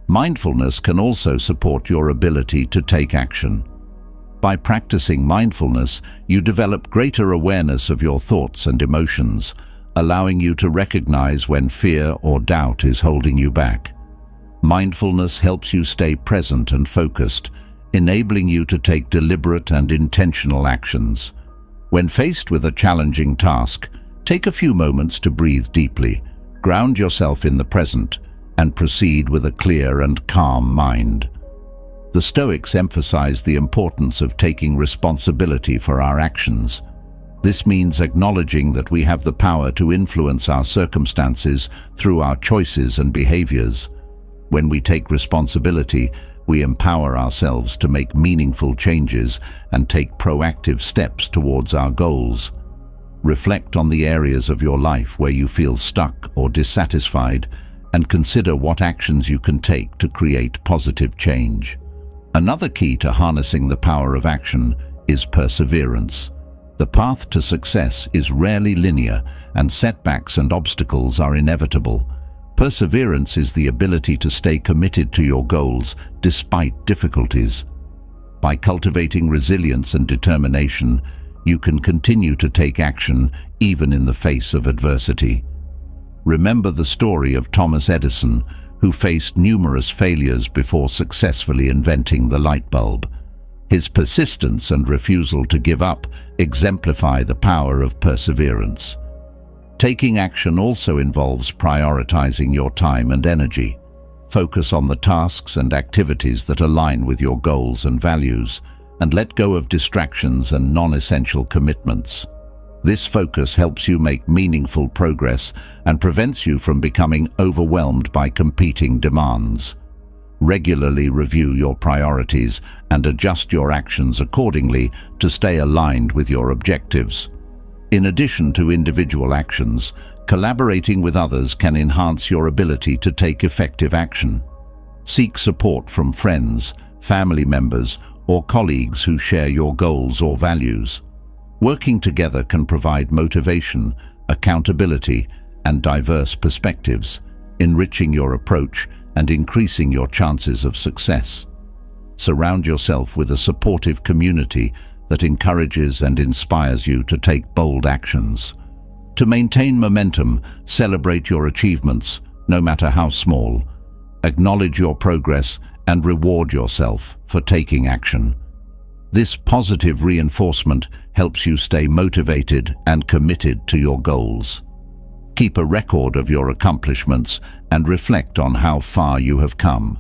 Mindfulness can also support your ability to take action. By practicing mindfulness, you develop greater awareness of your thoughts and emotions, allowing you to recognize when fear or doubt is holding you back. Mindfulness helps you stay present and focused, enabling you to take deliberate and intentional actions. When faced with a challenging task, take a few moments to breathe deeply, ground yourself in the present, and proceed with a clear and calm mind. The Stoics emphasize the importance of taking responsibility for our actions. This means acknowledging that we have the power to influence our circumstances through our choices and behaviors. When we take responsibility, we empower ourselves to make meaningful changes and take proactive steps towards our goals. Reflect on the areas of your life where you feel stuck or dissatisfied, and consider what actions you can take to create positive change. Another key to harnessing the power of action is perseverance. The path to success is rarely linear, and setbacks and obstacles are inevitable. Perseverance is the ability to stay committed to your goals despite difficulties. By cultivating resilience and determination, you can continue to take action even in the face of adversity. Remember the story of Thomas Edison, who faced numerous failures before successfully inventing the light bulb. His persistence and refusal to give up exemplify the power of perseverance. Taking action also involves prioritizing your time and energy. Focus on the tasks and activities that align with your goals and values, and let go of distractions and non-essential commitments. This focus helps you make meaningful progress and prevents you from becoming overwhelmed by competing demands. Regularly review your priorities and adjust your actions accordingly to stay aligned with your objectives. In addition to individual actions, collaborating with others can enhance your ability to take effective action. Seek support from friends, family members, or colleagues who share your goals or values. Working together can provide motivation, accountability, and diverse perspectives, enriching your approach and increasing your chances of success. Surround yourself with a supportive community that encourages and inspires you to take bold actions. To maintain momentum, celebrate your achievements, no matter how small. Acknowledge your progress and reward yourself for taking action. This positive reinforcement helps you stay motivated and committed to your goals. Keep a record of your accomplishments and reflect on how far you have come.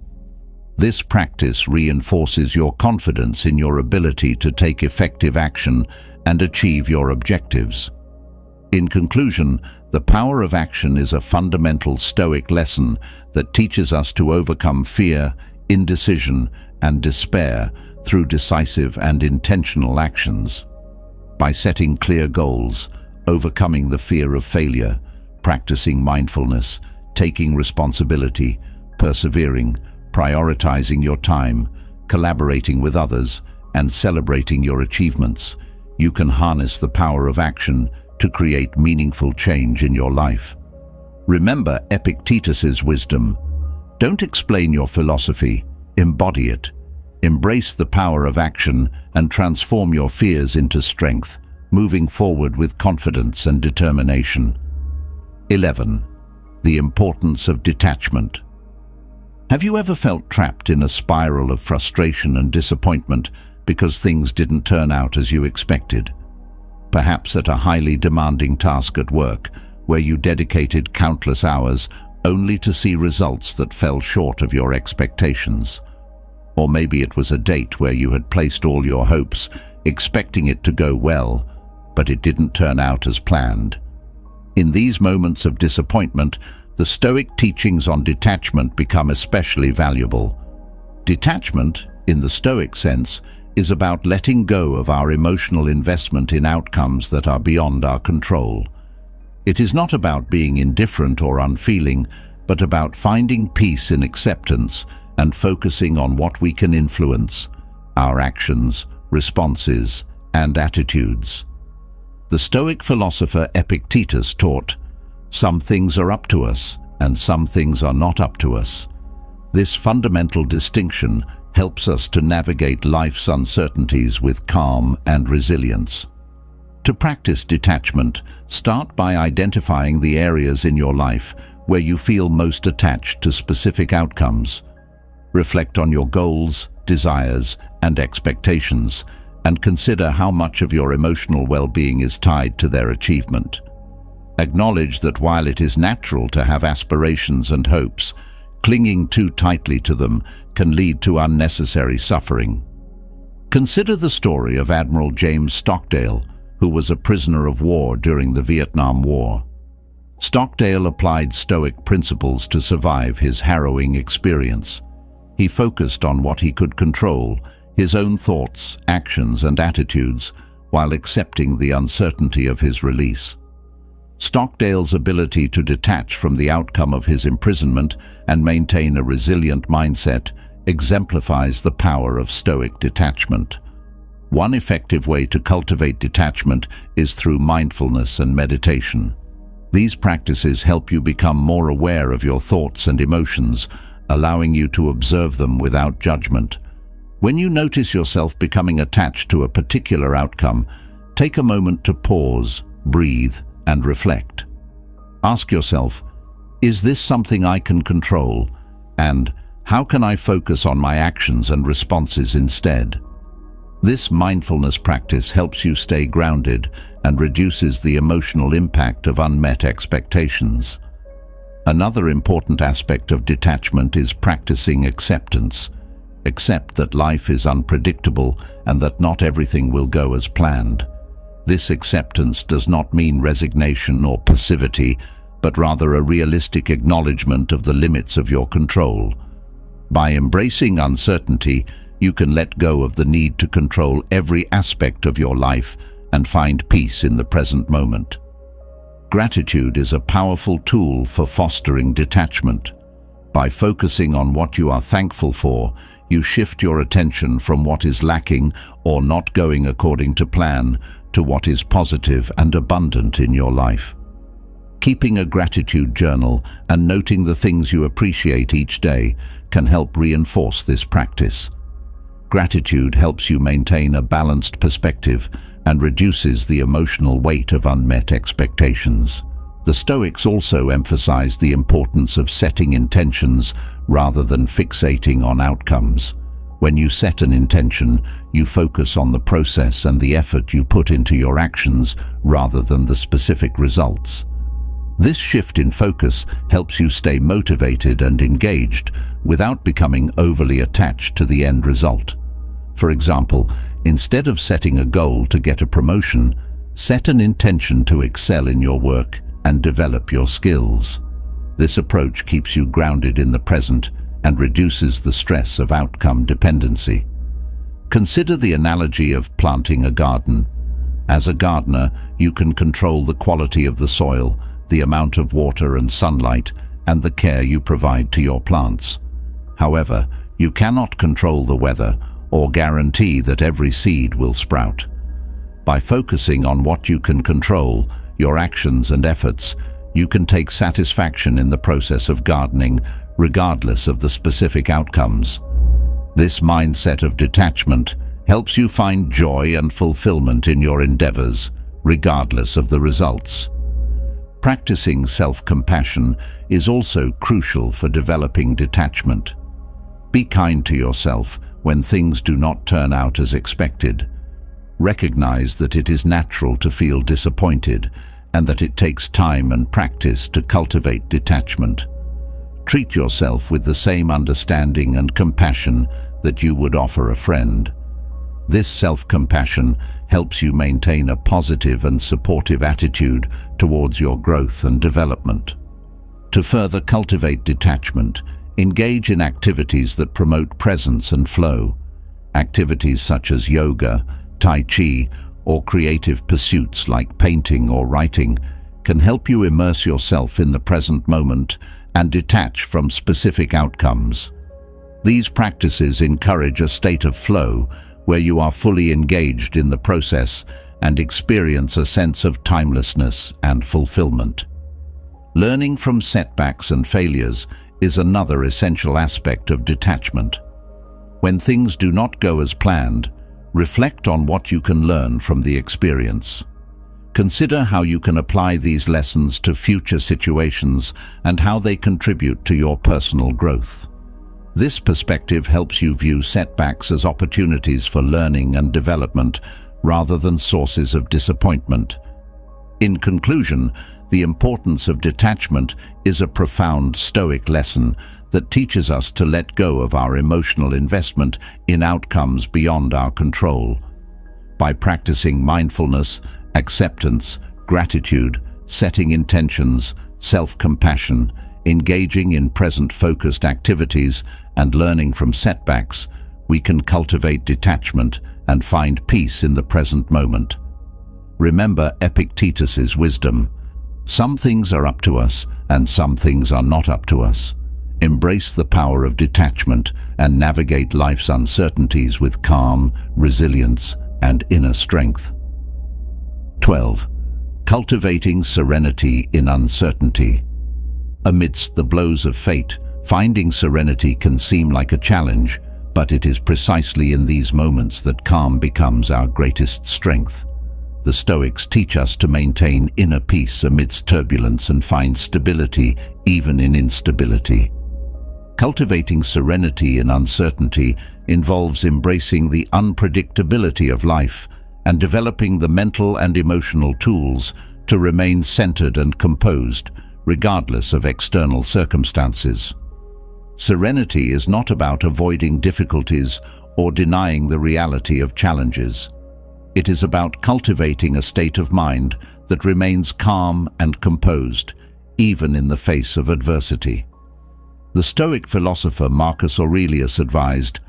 This practice reinforces your confidence in your ability to take effective action and achieve your objectives. In conclusion, the power of action is a fundamental Stoic lesson that teaches us to overcome fear, indecision, and despair through decisive and intentional actions. By setting clear goals, overcoming the fear of failure, practicing mindfulness, taking responsibility, persevering, prioritizing your time, collaborating with others, and celebrating your achievements, you can harness the power of action to create meaningful change in your life. Remember Epictetus's wisdom. Don't explain your philosophy, embody it. Embrace the power of action and transform your fears into strength, moving forward with confidence and determination. 11. The importance of detachment. Have you ever felt trapped in a spiral of frustration and disappointment because things didn't turn out as you expected? Perhaps at a highly demanding task at work, where you dedicated countless hours only to see results that fell short of your expectations. Or maybe it was a date where you had placed all your hopes, expecting it to go well, but it didn't turn out as planned. In these moments of disappointment, the Stoic teachings on detachment become especially valuable. Detachment, in the Stoic sense, is about letting go of our emotional investment in outcomes that are beyond our control. It is not about being indifferent or unfeeling, but about finding peace in acceptance and focusing on what we can influence: our actions, responses, and attitudes. The Stoic philosopher Epictetus taught, "Some things are up to us, and some things are not up to us." This fundamental distinction helps us to navigate life's uncertainties with calm and resilience. To practice detachment, start by identifying the areas in your life where you feel most attached to specific outcomes. Reflect on your goals, desires, and expectations, and consider how much of your emotional well-being is tied to their achievement. Acknowledge that while it is natural to have aspirations and hopes, clinging too tightly to them can lead to unnecessary suffering. Consider the story of Admiral James Stockdale, who was a prisoner of war during the Vietnam War. Stockdale applied Stoic principles to survive his harrowing experience. He focused on what he could control, his own thoughts, actions, and attitudes, while accepting the uncertainty of his release. Stockdale's ability to detach from the outcome of his imprisonment and maintain a resilient mindset exemplifies the power of Stoic detachment. One effective way to cultivate detachment is through mindfulness and meditation. These practices help you become more aware of your thoughts and emotions, allowing you to observe them without judgment. When you notice yourself becoming attached to a particular outcome, take a moment to pause, breathe, and reflect. Ask yourself, is this something I can control? And how can I focus on my actions and responses instead? This mindfulness practice helps you stay grounded and reduces the emotional impact of unmet expectations. Another important aspect of detachment is practicing acceptance. Accept that life is unpredictable and that not everything will go as planned. This acceptance does not mean resignation or passivity, but rather a realistic acknowledgement of the limits of your control. By embracing uncertainty, you can let go of the need to control every aspect of your life and find peace in the present moment. Gratitude is a powerful tool for fostering detachment. By focusing on what you are thankful for, you shift your attention from what is lacking or not going according to plan to what is positive and abundant in your life. Keeping a gratitude journal and noting the things you appreciate each day can help reinforce this practice. Gratitude helps you maintain a balanced perspective and reduces the emotional weight of unmet expectations. The Stoics also emphasize the importance of setting intentions rather than fixating on outcomes. When you set an intention, you focus on the process and the effort you put into your actions rather than the specific results. This shift in focus helps you stay motivated and engaged without becoming overly attached to the end result. For example, instead of setting a goal to get a promotion, set an intention to excel in your work and develop your skills. This approach keeps you grounded in the present and reduces the stress of outcome dependency. Consider the analogy of planting a garden. As a gardener, you can control the quality of the soil, the amount of water and sunlight, and the care you provide to your plants. However, you cannot control the weather or guarantee that every seed will sprout. By focusing on what you can control, your actions and efforts, you can take satisfaction in the process of gardening, regardless of the specific outcomes. This mindset of detachment helps you find joy and fulfillment in your endeavors, regardless of the results. Practicing self-compassion is also crucial for developing detachment. Be kind to yourself when things do not turn out as expected. Recognize that it is natural to feel disappointed and that it takes time and practice to cultivate detachment. treat yourself with the same understanding and compassion that you would offer a friend. This self-compassion helps you maintain a positive and supportive attitude towards your growth and development. To further cultivate detachment, engage in activities that promote presence and flow. Activities such as yoga, tai chi, or creative pursuits like painting or writing can help you immerse yourself in the present moment and detach from specific outcomes. These practices encourage a state of flow where you are fully engaged in the process and experience a sense of timelessness and fulfillment. Learning from setbacks and failures is another essential aspect of detachment. When things do not go as planned, reflect on what you can learn from the experience. Consider how you can apply these lessons to future situations and how they contribute to your personal growth. This perspective helps you view setbacks as opportunities for learning and development rather than sources of disappointment. In conclusion, the importance of detachment is a profound Stoic lesson that teaches us to let go of our emotional investment in outcomes beyond our control. By practicing mindfulness, acceptance, gratitude, setting intentions, self-compassion, engaging in present-focused activities, and learning from setbacks, we can cultivate detachment and find peace in the present moment. Remember Epictetus's wisdom: some things are up to us, and some things are not up to us. Embrace the power of detachment and navigate life's uncertainties with calm, resilience, and inner strength. 12. Cultivating serenity in uncertainty. Amidst the blows of fate, finding serenity can seem like a challenge, but it is precisely in these moments that calm becomes our greatest strength. The Stoics teach us to maintain inner peace amidst turbulence and find stability even in instability. Cultivating serenity in uncertainty involves embracing the unpredictability of life and developing the mental and emotional tools to remain centered and composed, regardless of external circumstances. Serenity is not about avoiding difficulties or denying the reality of challenges. It is about cultivating a state of mind that remains calm and composed, even in the face of adversity. The Stoic philosopher Marcus Aurelius advised,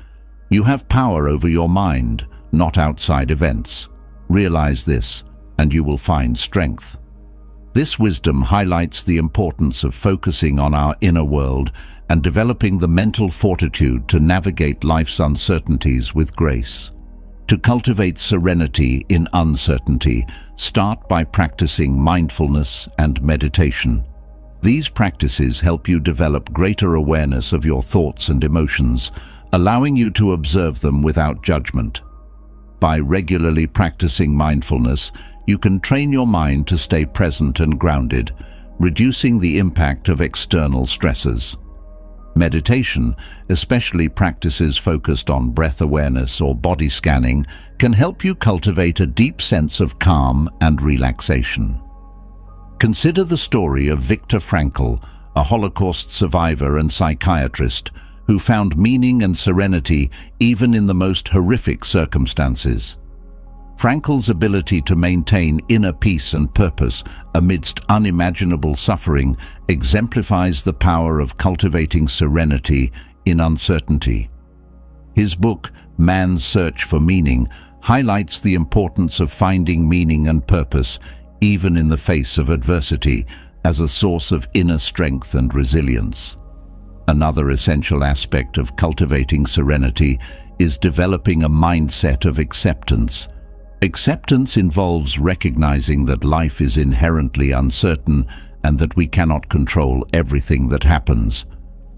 "You have power over your mind, not outside events. Realize this, and you will find strength." This wisdom highlights the importance of focusing on our inner world and developing the mental fortitude to navigate life's uncertainties with grace. To cultivate serenity in uncertainty, start by practicing mindfulness and meditation. These practices help you develop greater awareness of your thoughts and emotions, allowing you to observe them without judgment. By regularly practicing mindfulness, you can train your mind to stay present and grounded, reducing the impact of external stresses. Meditation, especially practices focused on breath awareness or body scanning, can help you cultivate a deep sense of calm and relaxation. Consider the story of Viktor Frankl, a Holocaust survivor and psychiatrist who found meaning and serenity even in the most horrific circumstances. Frankl's ability to maintain inner peace and purpose amidst unimaginable suffering exemplifies the power of cultivating serenity in uncertainty. His book, Man's Search for Meaning, highlights the importance of finding meaning and purpose even in the face of adversity as a source of inner strength and resilience. Another essential aspect of cultivating serenity is developing a mindset of acceptance. Acceptance involves recognizing that life is inherently uncertain and that we cannot control everything that happens.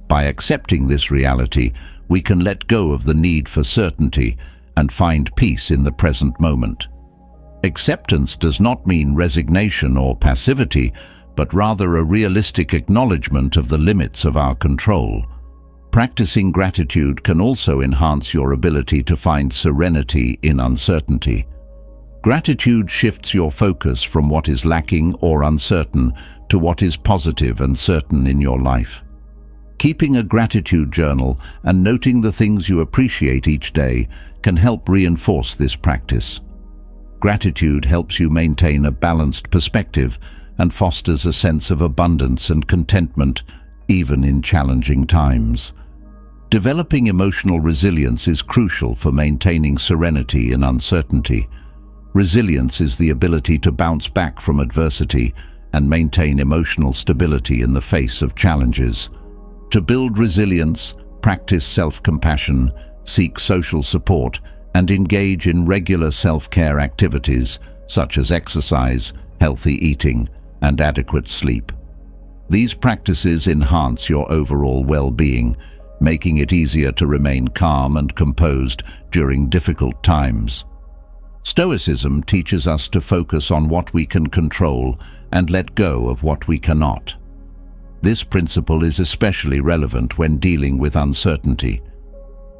By accepting this reality, we can let go of the need for certainty and find peace in the present moment. Acceptance does not mean resignation or passivity, but rather a realistic acknowledgement of the limits of our control. Practicing gratitude can also enhance your ability to find serenity in uncertainty. Gratitude shifts your focus from what is lacking or uncertain to what is positive and certain in your life. Keeping a gratitude journal and noting the things you appreciate each day can help reinforce this practice. Gratitude helps you maintain a balanced perspective and fosters a sense of abundance and contentment, even in challenging times. Developing emotional resilience is crucial for maintaining serenity in uncertainty. Resilience is the ability to bounce back from adversity and maintain emotional stability in the face of challenges. To build resilience, practice self-compassion, seek social support, and engage in regular self-care activities such as exercise, healthy eating, and adequate sleep. These practices enhance your overall well-being, making it easier to remain calm and composed during difficult times. Stoicism teaches us to focus on what we can control and let go of what we cannot. This principle is especially relevant when dealing with uncertainty.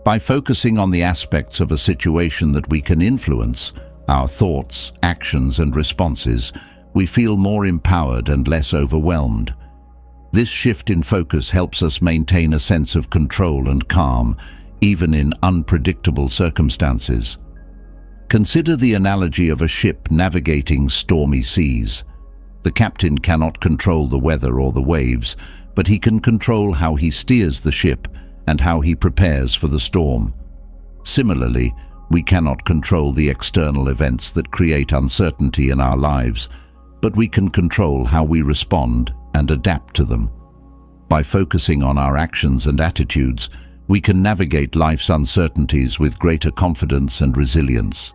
By focusing on the aspects of a situation that we can influence, our thoughts, actions, and responses, we feel more empowered and less overwhelmed. This shift in focus helps us maintain a sense of control and calm, even in unpredictable circumstances. Consider the analogy of a ship navigating stormy seas. The captain cannot control the weather or the waves, but he can control how he steers the ship and how he prepares for the storm. Similarly, we cannot control the external events that create uncertainty in our lives, but we can control how we respond and adapt to them. By focusing on our actions and attitudes, we can navigate life's uncertainties with greater confidence and resilience.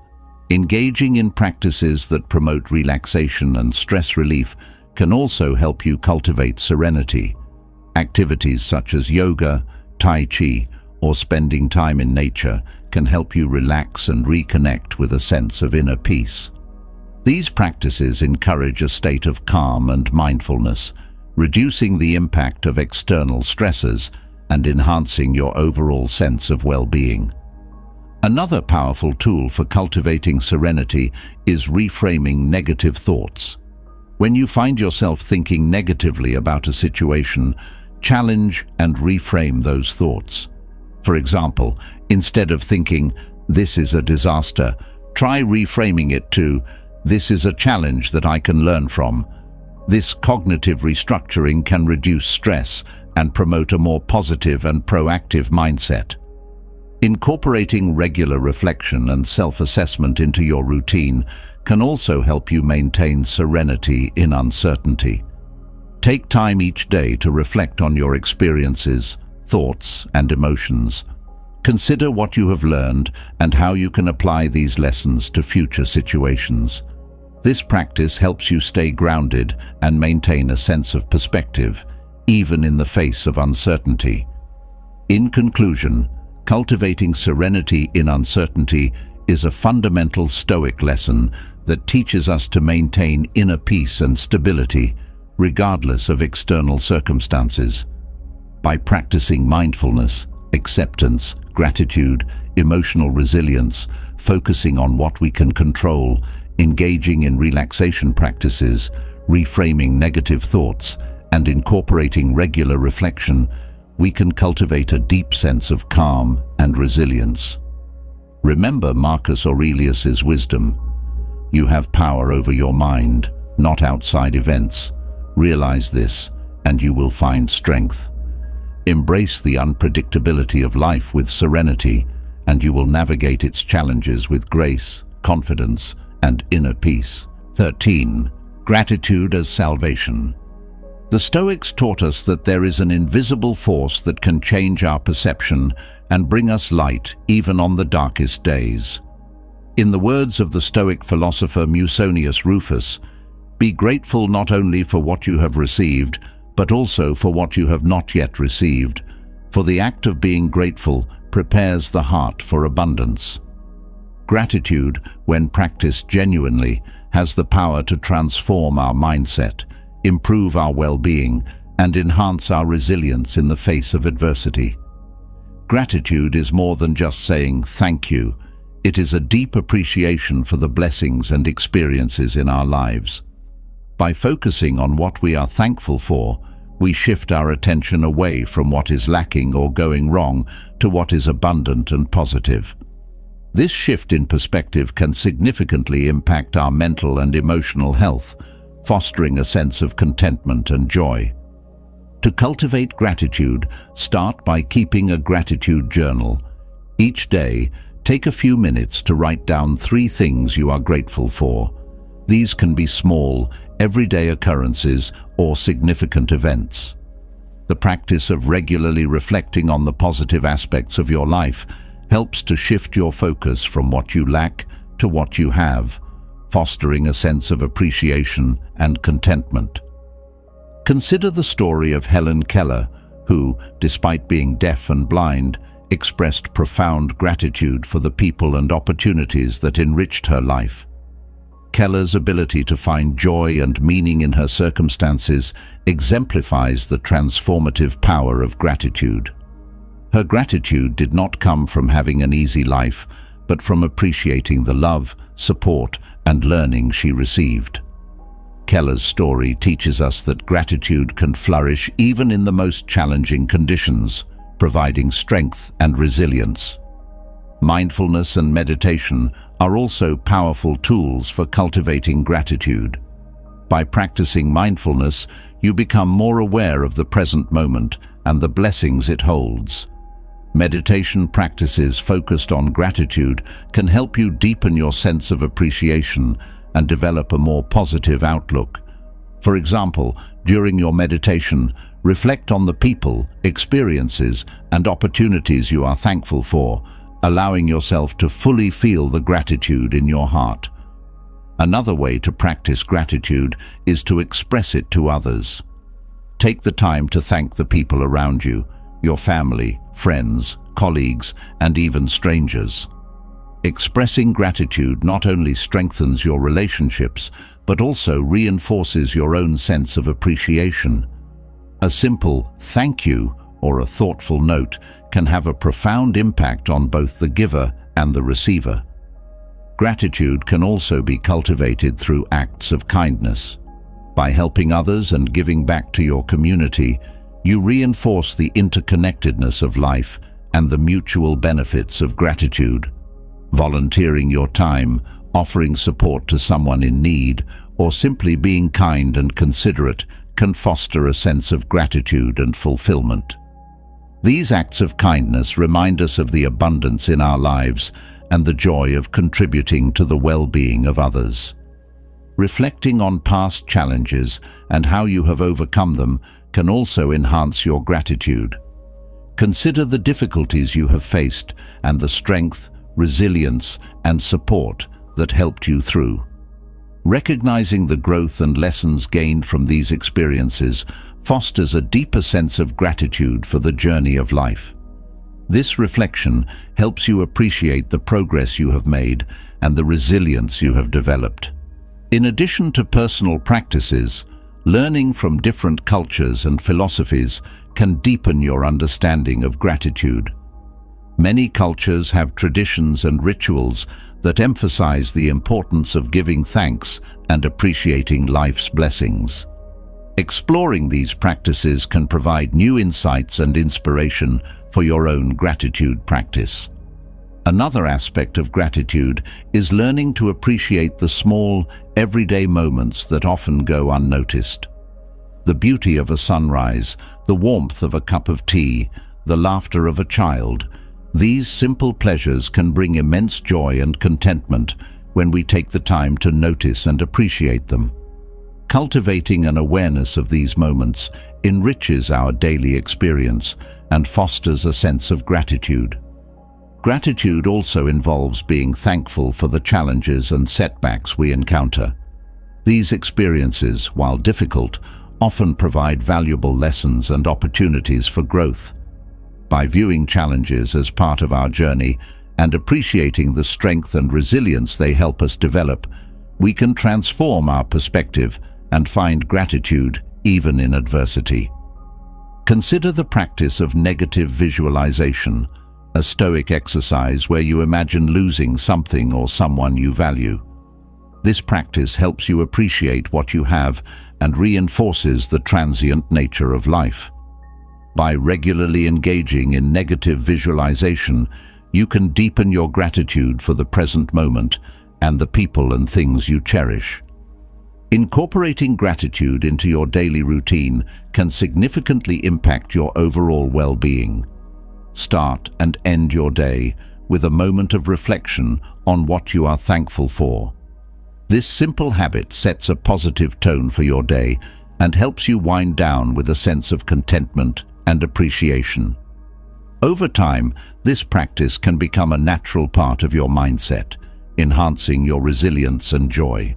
Engaging in practices that promote relaxation and stress relief can also help you cultivate serenity. Activities such as yoga, tai chi, or spending time in nature can help you relax and reconnect with a sense of inner peace. These practices encourage a state of calm and mindfulness, reducing the impact of external stressors and enhancing your overall sense of well-being. Another powerful tool for cultivating serenity is reframing negative thoughts. When you find yourself thinking negatively about a situation, challenge and reframe those thoughts. For example, instead of thinking, "This is a disaster," try reframing it to, "This is a challenge that I can learn from." This cognitive restructuring can reduce stress and promote a more positive and proactive mindset. Incorporating regular reflection and self-assessment into your routine can also help you maintain serenity in uncertainty. Take time each day to reflect on your experiences, thoughts, and emotions. Consider what you have learned and how you can apply these lessons to future situations. This practice helps you stay grounded and maintain a sense of perspective, even in the face of uncertainty. In conclusion, cultivating serenity in uncertainty is a fundamental Stoic lesson that teaches us to maintain inner peace and stability, regardless of external circumstances. By practicing mindfulness, acceptance, gratitude, emotional resilience, focusing on what we can control, engaging in relaxation practices, reframing negative thoughts, and incorporating regular reflection, we can cultivate a deep sense of calm and resilience. Remember Marcus Aurelius's wisdom. You have power over your mind, not outside events. Realize this, and you will find strength. Embrace the unpredictability of life with serenity, and you will navigate its challenges with grace, confidence, and inner peace. 13. Gratitude as salvation. The Stoics taught us that there is an invisible force that can change our perception and bring us light even on the darkest days. In the words of the Stoic philosopher Musonius Rufus, "Be grateful not only for what you have received, but also for what you have not yet received, for the act of being grateful prepares the heart for abundance." Gratitude, when practiced genuinely, has the power to transform our mindset, improve our well-being, and enhance our resilience in the face of adversity. Gratitude is more than just saying thank you. It is a deep appreciation for the blessings and experiences in our lives. By focusing on what we are thankful for, we shift our attention away from what is lacking or going wrong to what is abundant and positive. This shift in perspective can significantly impact our mental and emotional health, fostering a sense of contentment and joy. To cultivate gratitude, start by keeping a gratitude journal. Each day, take a few minutes to write down 3 things you are grateful for. These can be small, everyday occurrences or significant events. The practice of regularly reflecting on the positive aspects of your life helps to shift your focus from what you lack to what you have, fostering a sense of appreciation and contentment. Consider the story of Helen Keller, who, despite being deaf and blind, expressed profound gratitude for the people and opportunities that enriched her life. Keller's ability to find joy and meaning in her circumstances exemplifies the transformative power of gratitude. Her gratitude did not come from having an easy life, but from appreciating the love, support, and learning she received. Keller's story teaches us that gratitude can flourish even in the most challenging conditions, providing strength and resilience. Mindfulness and meditation are also powerful tools for cultivating gratitude. By practicing mindfulness, you become more aware of the present moment and the blessings it holds. Meditation practices focused on gratitude can help you deepen your sense of appreciation and develop a more positive outlook. For example, during your meditation, reflect on the people, experiences, and opportunities you are thankful for, allowing yourself to fully feel the gratitude in your heart. Another way to practice gratitude is to express it to others. Take the time to thank the people around you, your family, friends, colleagues, and even strangers. Expressing gratitude not only strengthens your relationships, but also reinforces your own sense of appreciation. A simple "thank you" or a thoughtful note can have a profound impact on both the giver and the receiver. Gratitude can also be cultivated through acts of kindness. By helping others and giving back to your community, you reinforce the interconnectedness of life and the mutual benefits of gratitude. Volunteering your time, offering support to someone in need, or simply being kind and considerate can foster a sense of gratitude and fulfillment. These acts of kindness remind us of the abundance in our lives and the joy of contributing to the well-being of others. Reflecting on past challenges and how you have overcome them can also enhance your gratitude. Consider the difficulties you have faced and the strength, resilience, and support that helped you through. Recognizing the growth and lessons gained from these experiences fosters a deeper sense of gratitude for the journey of life. This reflection helps you appreciate the progress you have made and the resilience you have developed. In addition to personal practices, learning from different cultures and philosophies can deepen your understanding of gratitude. Many cultures have traditions and rituals that emphasize the importance of giving thanks and appreciating life's blessings. Exploring these practices can provide new insights and inspiration for your own gratitude practice. Another aspect of gratitude is learning to appreciate the small, everyday moments that often go unnoticed. The beauty of a sunrise, the warmth of a cup of tea, the laughter of a child, these simple pleasures can bring immense joy and contentment when we take the time to notice and appreciate them. Cultivating an awareness of these moments enriches our daily experience and fosters a sense of gratitude. Gratitude also involves being thankful for the challenges and setbacks we encounter. These experiences, while difficult, often provide valuable lessons and opportunities for growth. By viewing challenges as part of our journey and appreciating the strength and resilience they help us develop, we can transform our perspective and find gratitude even in adversity. Consider the practice of negative visualization, a Stoic exercise where you imagine losing something or someone you value. This practice helps you appreciate what you have and reinforces the transient nature of life. By regularly engaging in negative visualization, you can deepen your gratitude for the present moment and the people and things you cherish. Incorporating gratitude into your daily routine can significantly impact your overall well-being. Start and end your day with a moment of reflection on what you are thankful for. This simple habit sets a positive tone for your day and helps you wind down with a sense of contentment and appreciation. Over time, this practice can become a natural part of your mindset, enhancing your resilience and joy.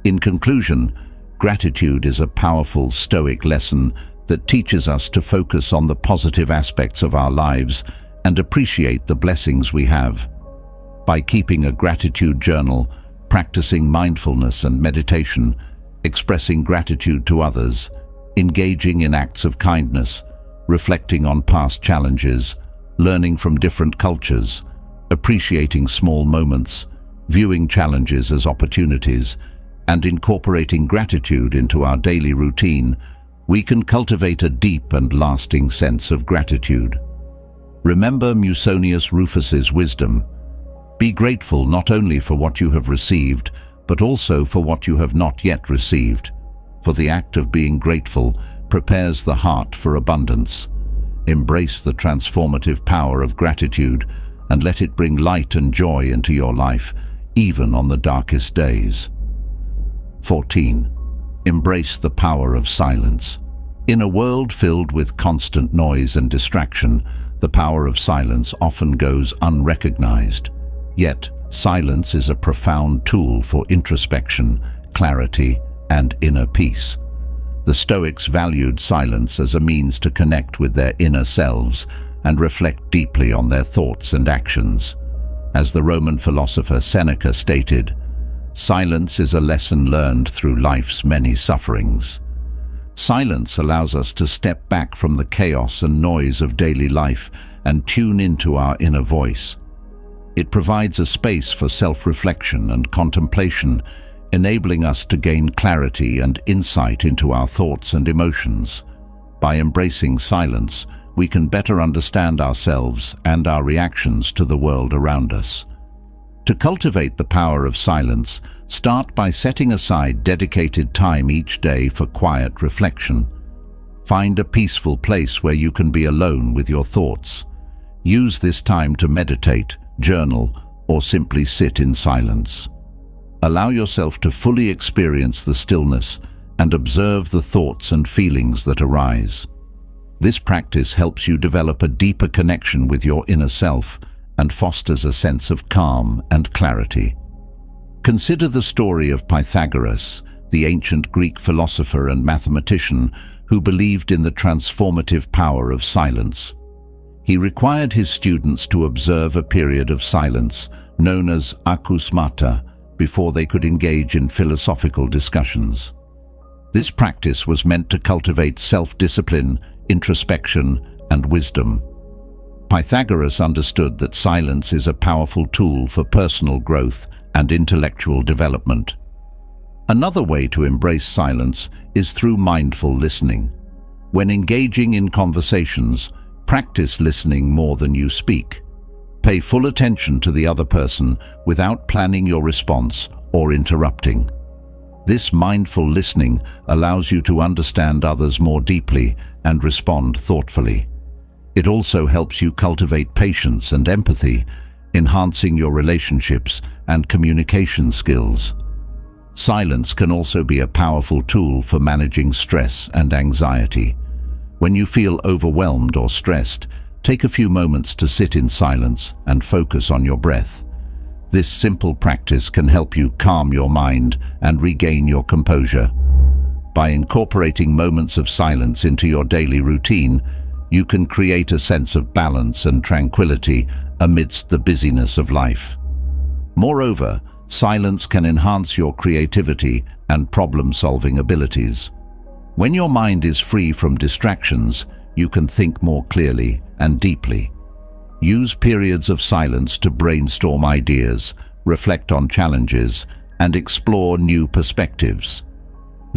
In conclusion, gratitude is a powerful Stoic lesson that teaches us to focus on the positive aspects of our lives and appreciate the blessings we have. By keeping a gratitude journal, practicing mindfulness and meditation, expressing gratitude to others, engaging in acts of kindness, reflecting on past challenges, learning from different cultures, appreciating small moments, viewing challenges as opportunities, and incorporating gratitude into our daily routine, we can cultivate a deep and lasting sense of gratitude. Remember Musonius Rufus's wisdom. Be grateful not only for what you have received, but also for what you have not yet received. For the act of being grateful prepares the heart for abundance. Embrace the transformative power of gratitude and let it bring light and joy into your life, even on the darkest days. 14. Embrace the power of silence. In a world filled with constant noise and distraction, the power of silence often goes unrecognized. Yet, silence is a profound tool for introspection, clarity, and inner peace. The Stoics valued silence as a means to connect with their inner selves and reflect deeply on their thoughts and actions. As the Roman philosopher Seneca stated, "Silence is a lesson learned through life's many sufferings." Silence allows us to step back from the chaos and noise of daily life and tune into our inner voice. It provides a space for self-reflection and contemplation, enabling us to gain clarity and insight into our thoughts and emotions. By embracing silence, we can better understand ourselves and our reactions to the world around us. To cultivate the power of silence, start by setting aside dedicated time each day for quiet reflection. Find a peaceful place where you can be alone with your thoughts. Use this time to meditate, journal, or simply sit in silence. Allow yourself to fully experience the stillness and observe the thoughts and feelings that arise. This practice helps you develop a deeper connection with your inner self and fosters a sense of calm and clarity. Consider the story of Pythagoras, the ancient Greek philosopher and mathematician who believed in the transformative power of silence. He required his students to observe a period of silence, known as akousmata, before they could engage in philosophical discussions. This practice was meant to cultivate self-discipline, introspection, and wisdom. Pythagoras understood that silence is a powerful tool for personal growth and intellectual development. Another way to embrace silence is through mindful listening. When engaging in conversations, practice listening more than you speak. Pay full attention to the other person without planning your response or interrupting. This mindful listening allows you to understand others more deeply and respond thoughtfully. It also helps you cultivate patience and empathy, enhancing your relationships and communication skills. Silence can also be a powerful tool for managing stress and anxiety. When you feel overwhelmed or stressed, take a few moments to sit in silence and focus on your breath. This simple practice can help you calm your mind and regain your composure. By incorporating moments of silence into your daily routine, you can create a sense of balance and tranquility amidst the busyness of life. Moreover, silence can enhance your creativity and problem-solving abilities. When your mind is free from distractions, you can think more clearly and deeply. Use periods of silence to brainstorm ideas, reflect on challenges, and explore new perspectives.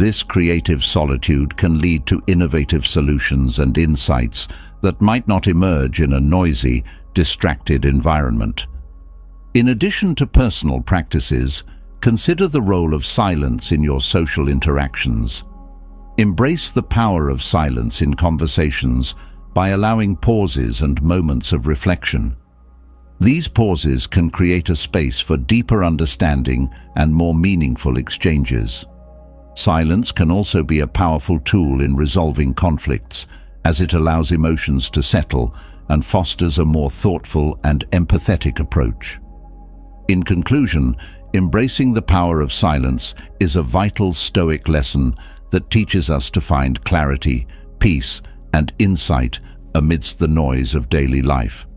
This creative solitude can lead to innovative solutions and insights that might not emerge in a noisy, distracted environment. In addition to personal practices, consider the role of silence in your social interactions. Embrace the power of silence in conversations by allowing pauses and moments of reflection. These pauses can create a space for deeper understanding and more meaningful exchanges. Silence can also be a powerful tool in resolving conflicts, as it allows emotions to settle and fosters a more thoughtful and empathetic approach. In conclusion, embracing the power of silence is a vital Stoic lesson that teaches us to find clarity, peace, and insight amidst the noise of daily life.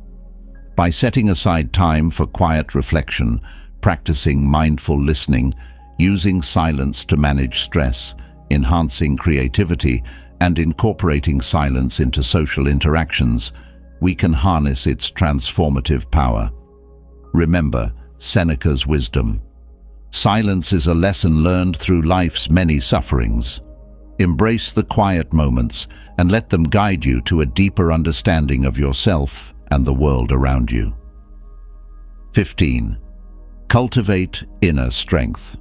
By setting aside time for quiet reflection, practicing mindful listening, using silence to manage stress, enhancing creativity, and incorporating silence into social interactions, we can harness its transformative power. Remember Seneca's wisdom. Silence is a lesson learned through life's many sufferings. Embrace the quiet moments and let them guide you to a deeper understanding of yourself and the world around you. 15. Cultivate inner strength.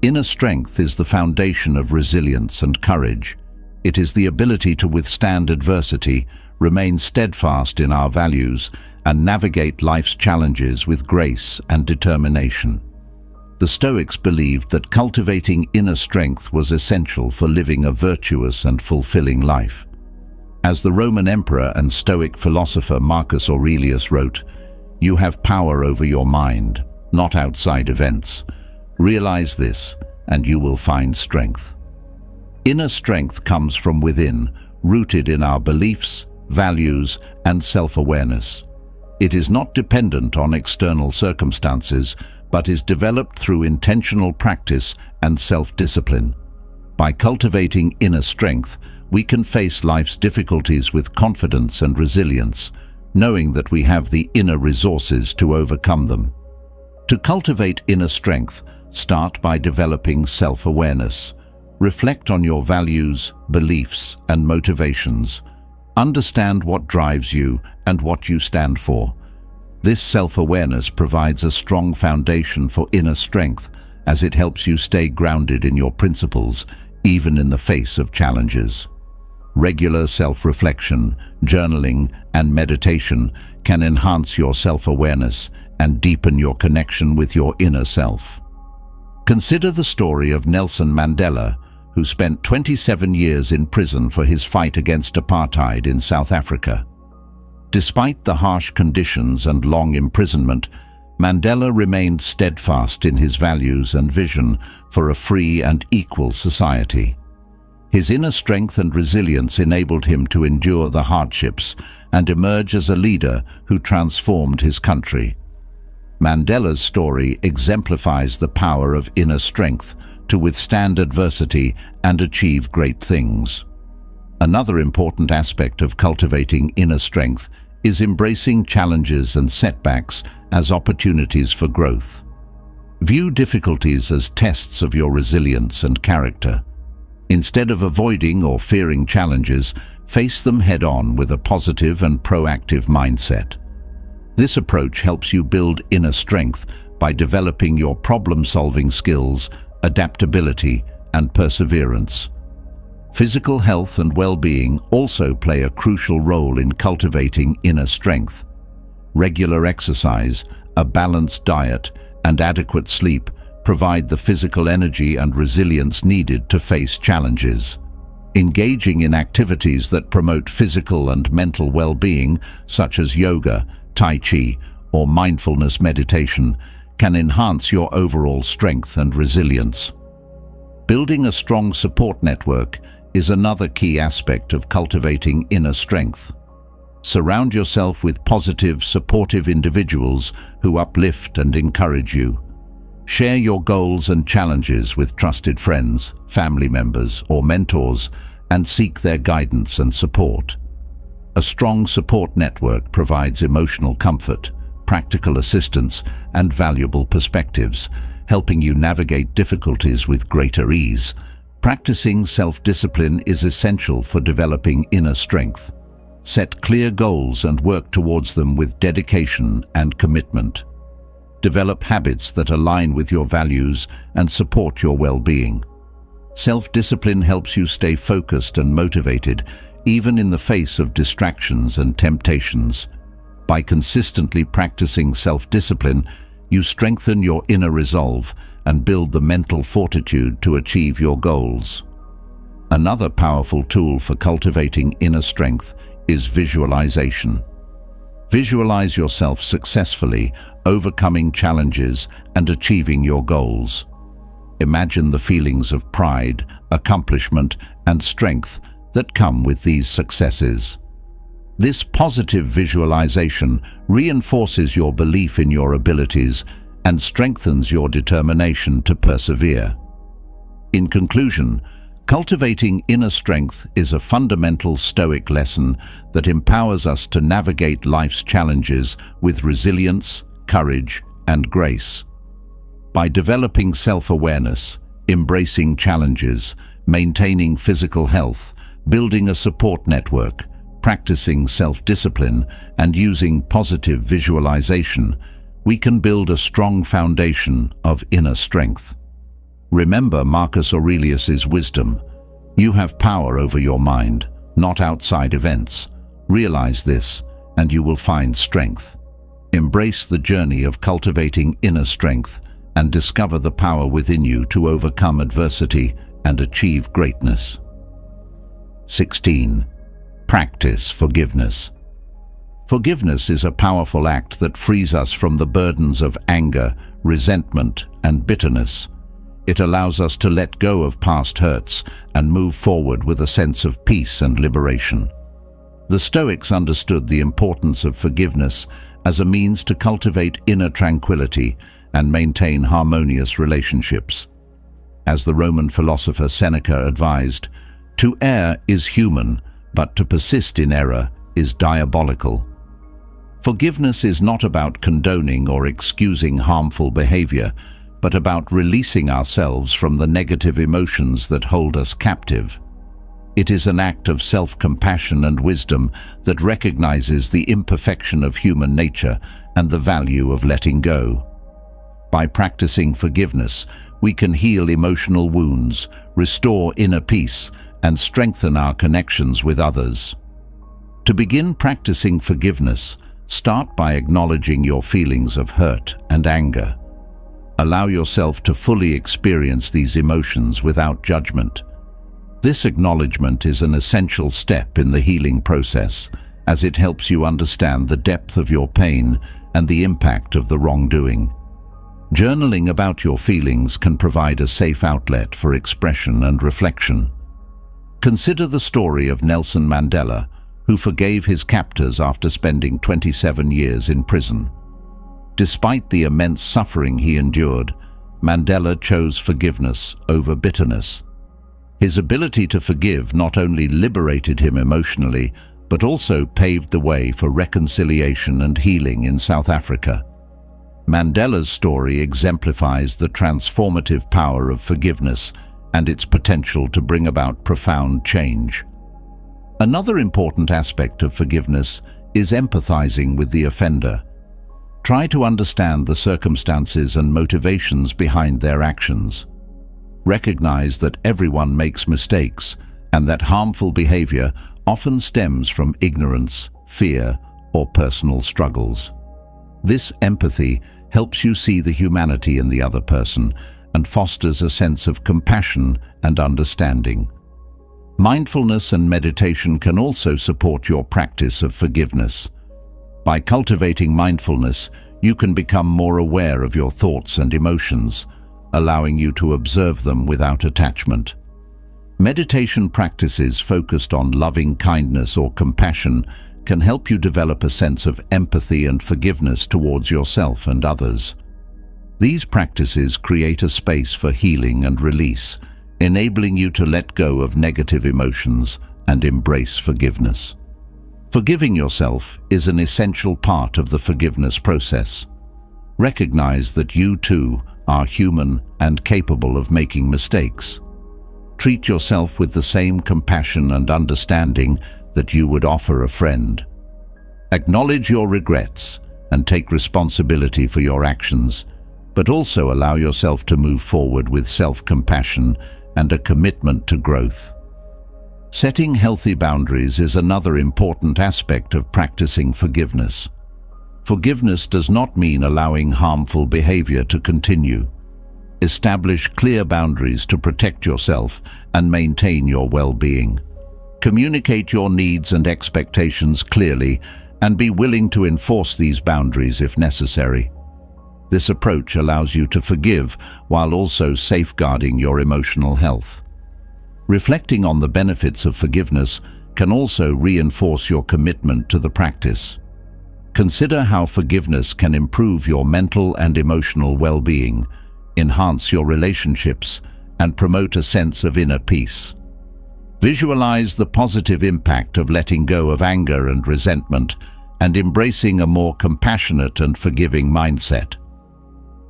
Inner strength is the foundation of resilience and courage. It is the ability to withstand adversity, remain steadfast in our values, and navigate life's challenges with grace and determination. The Stoics believed that cultivating inner strength was essential for living a virtuous and fulfilling life. As the Roman emperor and Stoic philosopher Marcus Aurelius wrote, "You have power over your mind, not outside events. Realize this, and you will find strength." Inner strength comes from within, rooted in our beliefs, values, and self-awareness. It is not dependent on external circumstances, but is developed through intentional practice and self-discipline. By cultivating inner strength, we can face life's difficulties with confidence and resilience, knowing that we have the inner resources to overcome them. To cultivate inner strength, start by developing self-awareness. Reflect on your values, beliefs, and motivations. Understand what drives you and what you stand for. This self-awareness provides a strong foundation for inner strength, as it helps you stay grounded in your principles, even in the face of challenges. Regular self-reflection, journaling, and meditation can enhance your self-awareness and deepen your connection with your inner self. Consider the story of Nelson Mandela, who spent 27 years in prison for his fight against apartheid in South Africa. Despite the harsh conditions and long imprisonment, Mandela remained steadfast in his values and vision for a free and equal society. His inner strength and resilience enabled him to endure the hardships and emerge as a leader who transformed his country. Mandela's story exemplifies the power of inner strength to withstand adversity and achieve great things. Another important aspect of cultivating inner strength is embracing challenges and setbacks as opportunities for growth. View difficulties as tests of your resilience and character. Instead of avoiding or fearing challenges, face them head-on with a positive and proactive mindset. This approach helps you build inner strength by developing your problem-solving skills, adaptability, and perseverance. Physical health and well-being also play a crucial role in cultivating inner strength. Regular exercise, a balanced diet, and adequate sleep provide the physical energy and resilience needed to face challenges. Engaging in activities that promote physical and mental well-being, such as yoga, tai chi, or mindfulness meditation, can enhance your overall strength and resilience. Building a strong support network is another key aspect of cultivating inner strength. Surround yourself with positive, supportive individuals who uplift and encourage you. Share your goals and challenges with trusted friends, family members, or mentors, and seek their guidance and support. A strong support network provides emotional comfort, practical assistance, and valuable perspectives, helping you navigate difficulties with greater ease. Practicing self-discipline is essential for developing inner strength. Set clear goals and work towards them with dedication and commitment. Develop habits that align with your values and support your well-being. Self-discipline helps you stay focused and motivated, even in the face of distractions and temptations. By consistently practicing self-discipline, you strengthen your inner resolve and build the mental fortitude to achieve your goals. Another powerful tool for cultivating inner strength is visualization. Visualize yourself successfully, overcoming challenges and achieving your goals. Imagine the feelings of pride, accomplishment, and strength that come with these successes. This positive visualization reinforces your belief in your abilities and strengthens your determination to persevere. In conclusion, cultivating inner strength is a fundamental Stoic lesson that empowers us to navigate life's challenges with resilience, courage, and grace. By developing self-awareness, embracing challenges, maintaining physical health, building a support network, practicing self-discipline, and using positive visualization, we can build a strong foundation of inner strength. Remember Marcus Aurelius's wisdom: you have power over your mind, not outside events. Realize this, and you will find strength. Embrace the journey of cultivating inner strength and discover the power within you to overcome adversity and achieve greatness. 16. Practice forgiveness. Forgiveness is a powerful act that frees us from the burdens of anger, resentment, and bitterness. It allows us to let go of past hurts and move forward with a sense of peace and liberation. The Stoics understood the importance of forgiveness as a means to cultivate inner tranquility and maintain harmonious relationships. As the Roman philosopher Seneca advised, "To err is human, but to persist in error is diabolical." Forgiveness is not about condoning or excusing harmful behavior, but about releasing ourselves from the negative emotions that hold us captive. It is an act of self-compassion and wisdom that recognizes the imperfection of human nature and the value of letting go. By practicing forgiveness, we can heal emotional wounds, restore inner peace, and strengthen our connections with others. To begin practicing forgiveness, start by acknowledging your feelings of hurt and anger. Allow yourself to fully experience these emotions without judgment. This acknowledgement is an essential step in the healing process, as it helps you understand the depth of your pain and the impact of the wrongdoing. Journaling about your feelings can provide a safe outlet for expression and reflection. Consider the story of Nelson Mandela, who forgave his captors after spending 27 years in prison. Despite the immense suffering he endured, Mandela chose forgiveness over bitterness. His ability to forgive not only liberated him emotionally, but also paved the way for reconciliation and healing in South Africa. Mandela's story exemplifies the transformative power of forgiveness and its potential to bring about profound change. Another important aspect of forgiveness is empathizing with the offender. Try to understand the circumstances and motivations behind their actions. Recognize that everyone makes mistakes and that harmful behavior often stems from ignorance, fear, or personal struggles. This empathy helps you see the humanity in the other person and fosters a sense of compassion and understanding. Mindfulness and meditation can also support your practice of forgiveness. By cultivating mindfulness, you can become more aware of your thoughts and emotions, allowing you to observe them without attachment. Meditation practices focused on loving kindness or compassion can help you develop a sense of empathy and forgiveness towards yourself and others. These practices create a space for healing and release, enabling you to let go of negative emotions and embrace forgiveness. Forgiving yourself is an essential part of the forgiveness process. Recognize that you too are human and capable of making mistakes. Treat yourself with the same compassion and understanding that you would offer a friend. Acknowledge your regrets and take responsibility for your actions, but also allow yourself to move forward with self-compassion and a commitment to growth. Setting healthy boundaries is another important aspect of practicing forgiveness. Forgiveness does not mean allowing harmful behavior to continue. Establish clear boundaries to protect yourself and maintain your well-being. Communicate your needs and expectations clearly and be willing to enforce these boundaries if necessary. This approach allows you to forgive while also safeguarding your emotional health. Reflecting on the benefits of forgiveness can also reinforce your commitment to the practice. Consider how forgiveness can improve your mental and emotional well-being, enhance your relationships, and promote a sense of inner peace. Visualize the positive impact of letting go of anger and resentment and embracing a more compassionate and forgiving mindset.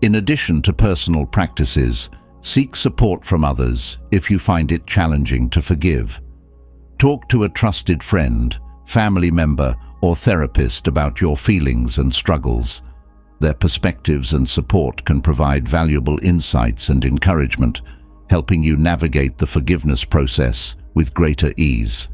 In addition to personal practices, seek support from others if you find it challenging to forgive. Talk to a trusted friend, family member, or therapist about your feelings and struggles. Their perspectives and support can provide valuable insights and encouragement, helping you navigate the forgiveness process with greater ease.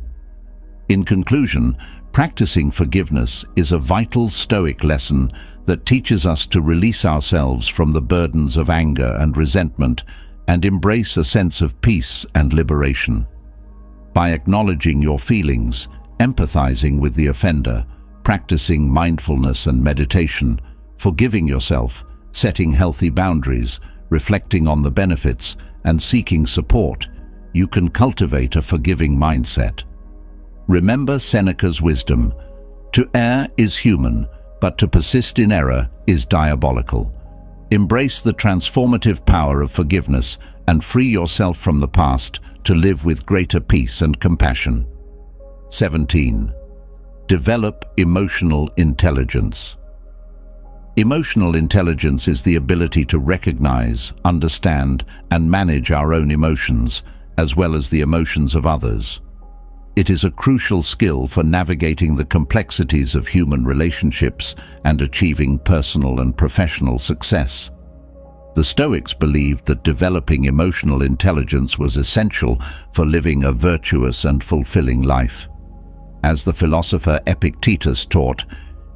In conclusion, practicing forgiveness is a vital Stoic lesson that teaches us to release ourselves from the burdens of anger and resentment and embrace a sense of peace and liberation. By acknowledging your feelings, empathizing with the offender, practicing mindfulness and meditation, forgiving yourself, setting healthy boundaries, reflecting on the benefits, and seeking support, you can cultivate a forgiving mindset. Remember Seneca's wisdom: to err is human, but to persist in error is diabolical. Embrace the transformative power of forgiveness and free yourself from the past to live with greater peace and compassion. 17. Develop emotional intelligence. Emotional intelligence is the ability to recognize, understand, and manage our own emotions, as well as the emotions of others. It is a crucial skill for navigating the complexities of human relationships and achieving personal and professional success. The Stoics believed that developing emotional intelligence was essential for living a virtuous and fulfilling life. As the philosopher Epictetus taught,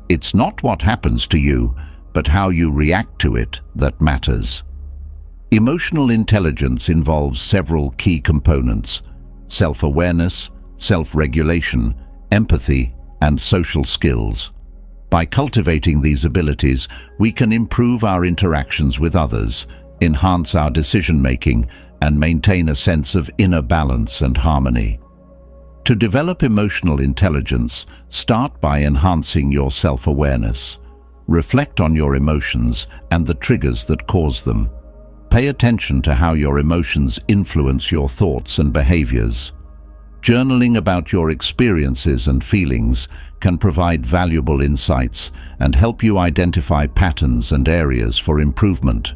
it's not what happens to you, but how you react to it that matters. Emotional intelligence involves several key components: self-awareness, self-regulation, empathy, and social skills. By cultivating these abilities, we can improve our interactions with others, enhance our decision-making, and maintain a sense of inner balance and harmony. To develop emotional intelligence, start by enhancing your self-awareness. Reflect on your emotions and the triggers that cause them. Pay attention to how your emotions influence your thoughts and behaviors. Journaling about your experiences and feelings can provide valuable insights and help you identify patterns and areas for improvement.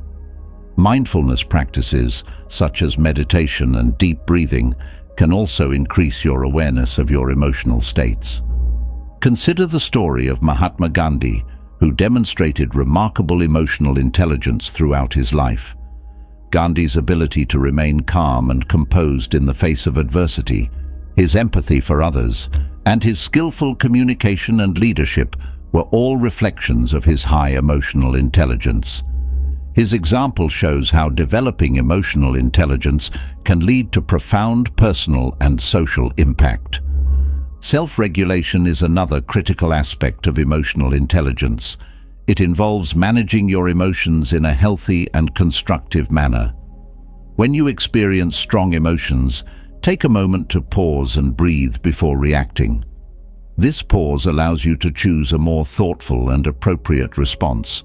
Mindfulness practices, such as meditation and deep breathing, can also increase your awareness of your emotional states. Consider the story of Mahatma Gandhi, who demonstrated remarkable emotional intelligence throughout his life. Gandhi's ability to remain calm and composed in the face of adversity, his empathy for others, and his skillful communication and leadership were all reflections of his high emotional intelligence. His example shows how developing emotional intelligence can lead to profound personal and social impact. Self-regulation is another critical aspect of emotional intelligence. It involves managing your emotions in a healthy and constructive manner. When you experience strong emotions, take a moment to pause and breathe before reacting. This pause allows you to choose a more thoughtful and appropriate response.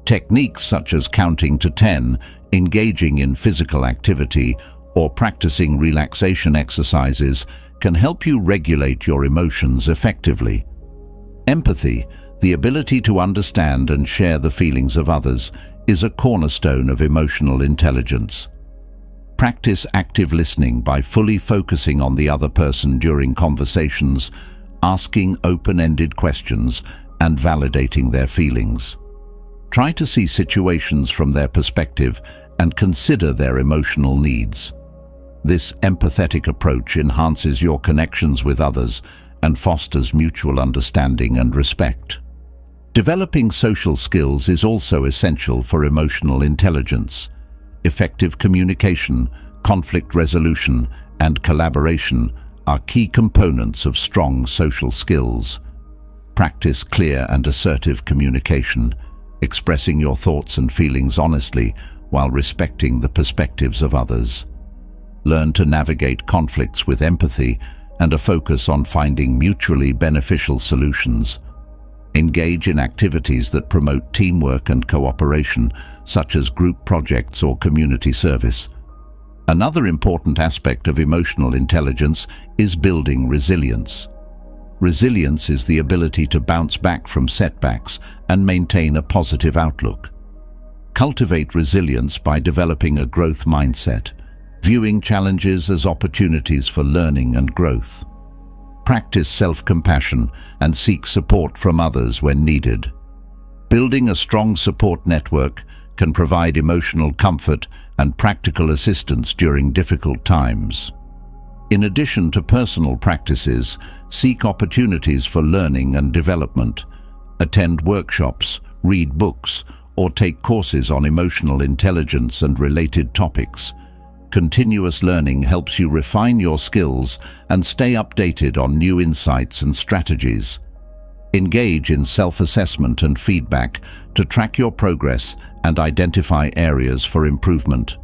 Techniques such as counting to 10, engaging in physical activity, or practicing relaxation exercises can help you regulate your emotions effectively. Empathy, the ability to understand and share the feelings of others, is a cornerstone of emotional intelligence. Practice active listening by fully focusing on the other person during conversations, asking open-ended questions, and validating their feelings. Try to see situations from their perspective and consider their emotional needs. This empathetic approach enhances your connections with others and fosters mutual understanding and respect. Developing social skills is also essential for emotional intelligence. Effective communication, conflict resolution, and collaboration are key components of strong social skills. Practice clear and assertive communication, expressing your thoughts and feelings honestly while respecting the perspectives of others. Learn to navigate conflicts with empathy and a focus on finding mutually beneficial solutions. Engage in activities that promote teamwork and cooperation, such as group projects or community service. Another important aspect of emotional intelligence is building resilience. Resilience is the ability to bounce back from setbacks and maintain a positive outlook. Cultivate resilience by developing a growth mindset, viewing challenges as opportunities for learning and growth. Practice self-compassion and seek support from others when needed. Building a strong support network can provide emotional comfort and practical assistance during difficult times. In addition to personal practices, seek opportunities for learning and development. Attend workshops, read books, or take courses on emotional intelligence and related topics. Continuous learning helps you refine your skills and stay updated on new insights and strategies. Engage in self-assessment and feedback to track your progress and identify areas for improvement.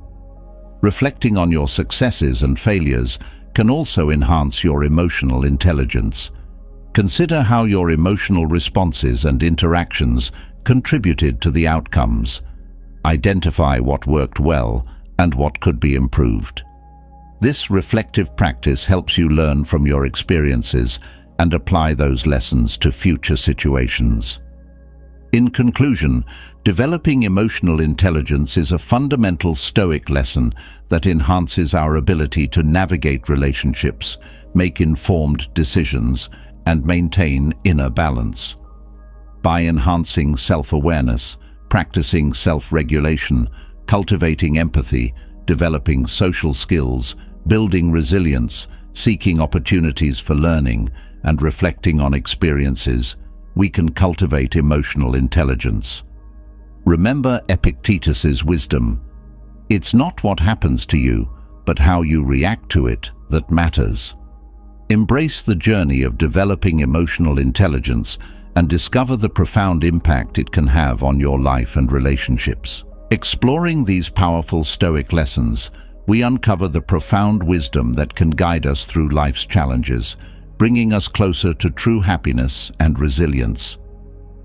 Reflecting on your successes and failures can also enhance your emotional intelligence. Consider how your emotional responses and interactions contributed to the outcomes. Identify what worked well and what could be improved. This reflective practice helps you learn from your experiences and apply those lessons to future situations. In conclusion, developing emotional intelligence is a fundamental Stoic lesson that enhances our ability to navigate relationships, make informed decisions, and maintain inner balance. By enhancing self-awareness, practicing self-regulation, cultivating empathy, developing social skills, building resilience, seeking opportunities for learning, and reflecting on experiences, we can cultivate emotional intelligence. Remember Epictetus's wisdom. It's not what happens to you, but how you react to it that matters. Embrace the journey of developing emotional intelligence and discover the profound impact it can have on your life and relationships. Exploring these powerful Stoic lessons, we uncover the profound wisdom that can guide us through life's challenges, bringing us closer to true happiness and resilience.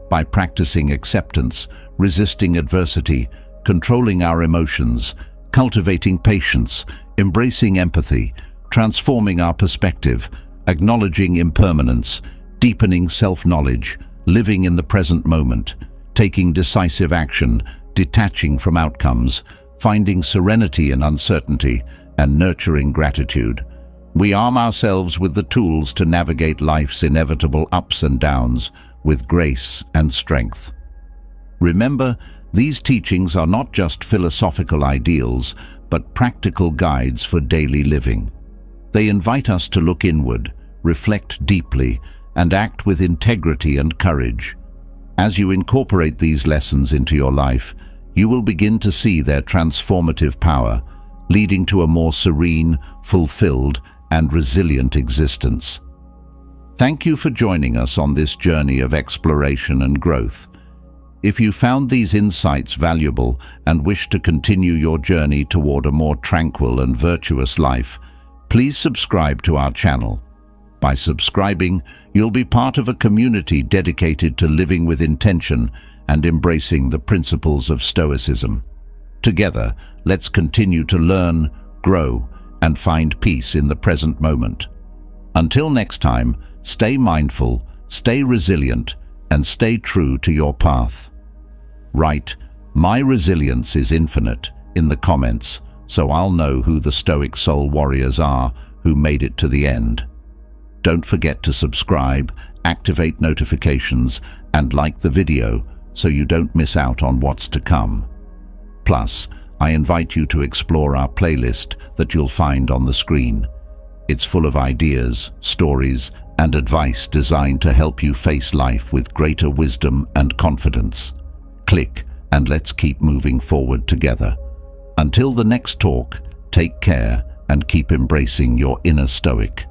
By practicing acceptance, resisting adversity, controlling our emotions, cultivating patience, embracing empathy, transforming our perspective, acknowledging impermanence, deepening self-knowledge, living in the present moment, taking decisive action, detaching from outcomes, finding serenity in uncertainty, and nurturing gratitude, we arm ourselves with the tools to navigate life's inevitable ups and downs with grace and strength. Remember, these teachings are not just philosophical ideals, but practical guides for daily living. They invite us to look inward, reflect deeply, and act with integrity and courage. As you incorporate these lessons into your life, you will begin to see their transformative power, leading to a more serene, fulfilled, and resilient existence. Thank you for joining us on this journey of exploration and growth. If you found these insights valuable and wish to continue your journey toward a more tranquil and virtuous life, please subscribe to our channel. By subscribing, you'll be part of a community dedicated to living with intention and embracing the principles of Stoicism. Together, let's continue to learn, grow, and find peace in the present moment. Until next time, stay mindful, stay resilient, and stay true to your path. Write, "My resilience is infinite," in the comments, so I'll know who the Stoic soul warriors are who made it to the end. Don't forget to subscribe, activate notifications, and like the video so you don't miss out on what's to come. Plus, I invite you to explore our playlist that you'll find on the screen. It's full of ideas, stories, and advice designed to help you face life with greater wisdom and confidence. Click, and let's keep moving forward together. Until the next talk, take care and keep embracing your inner Stoic.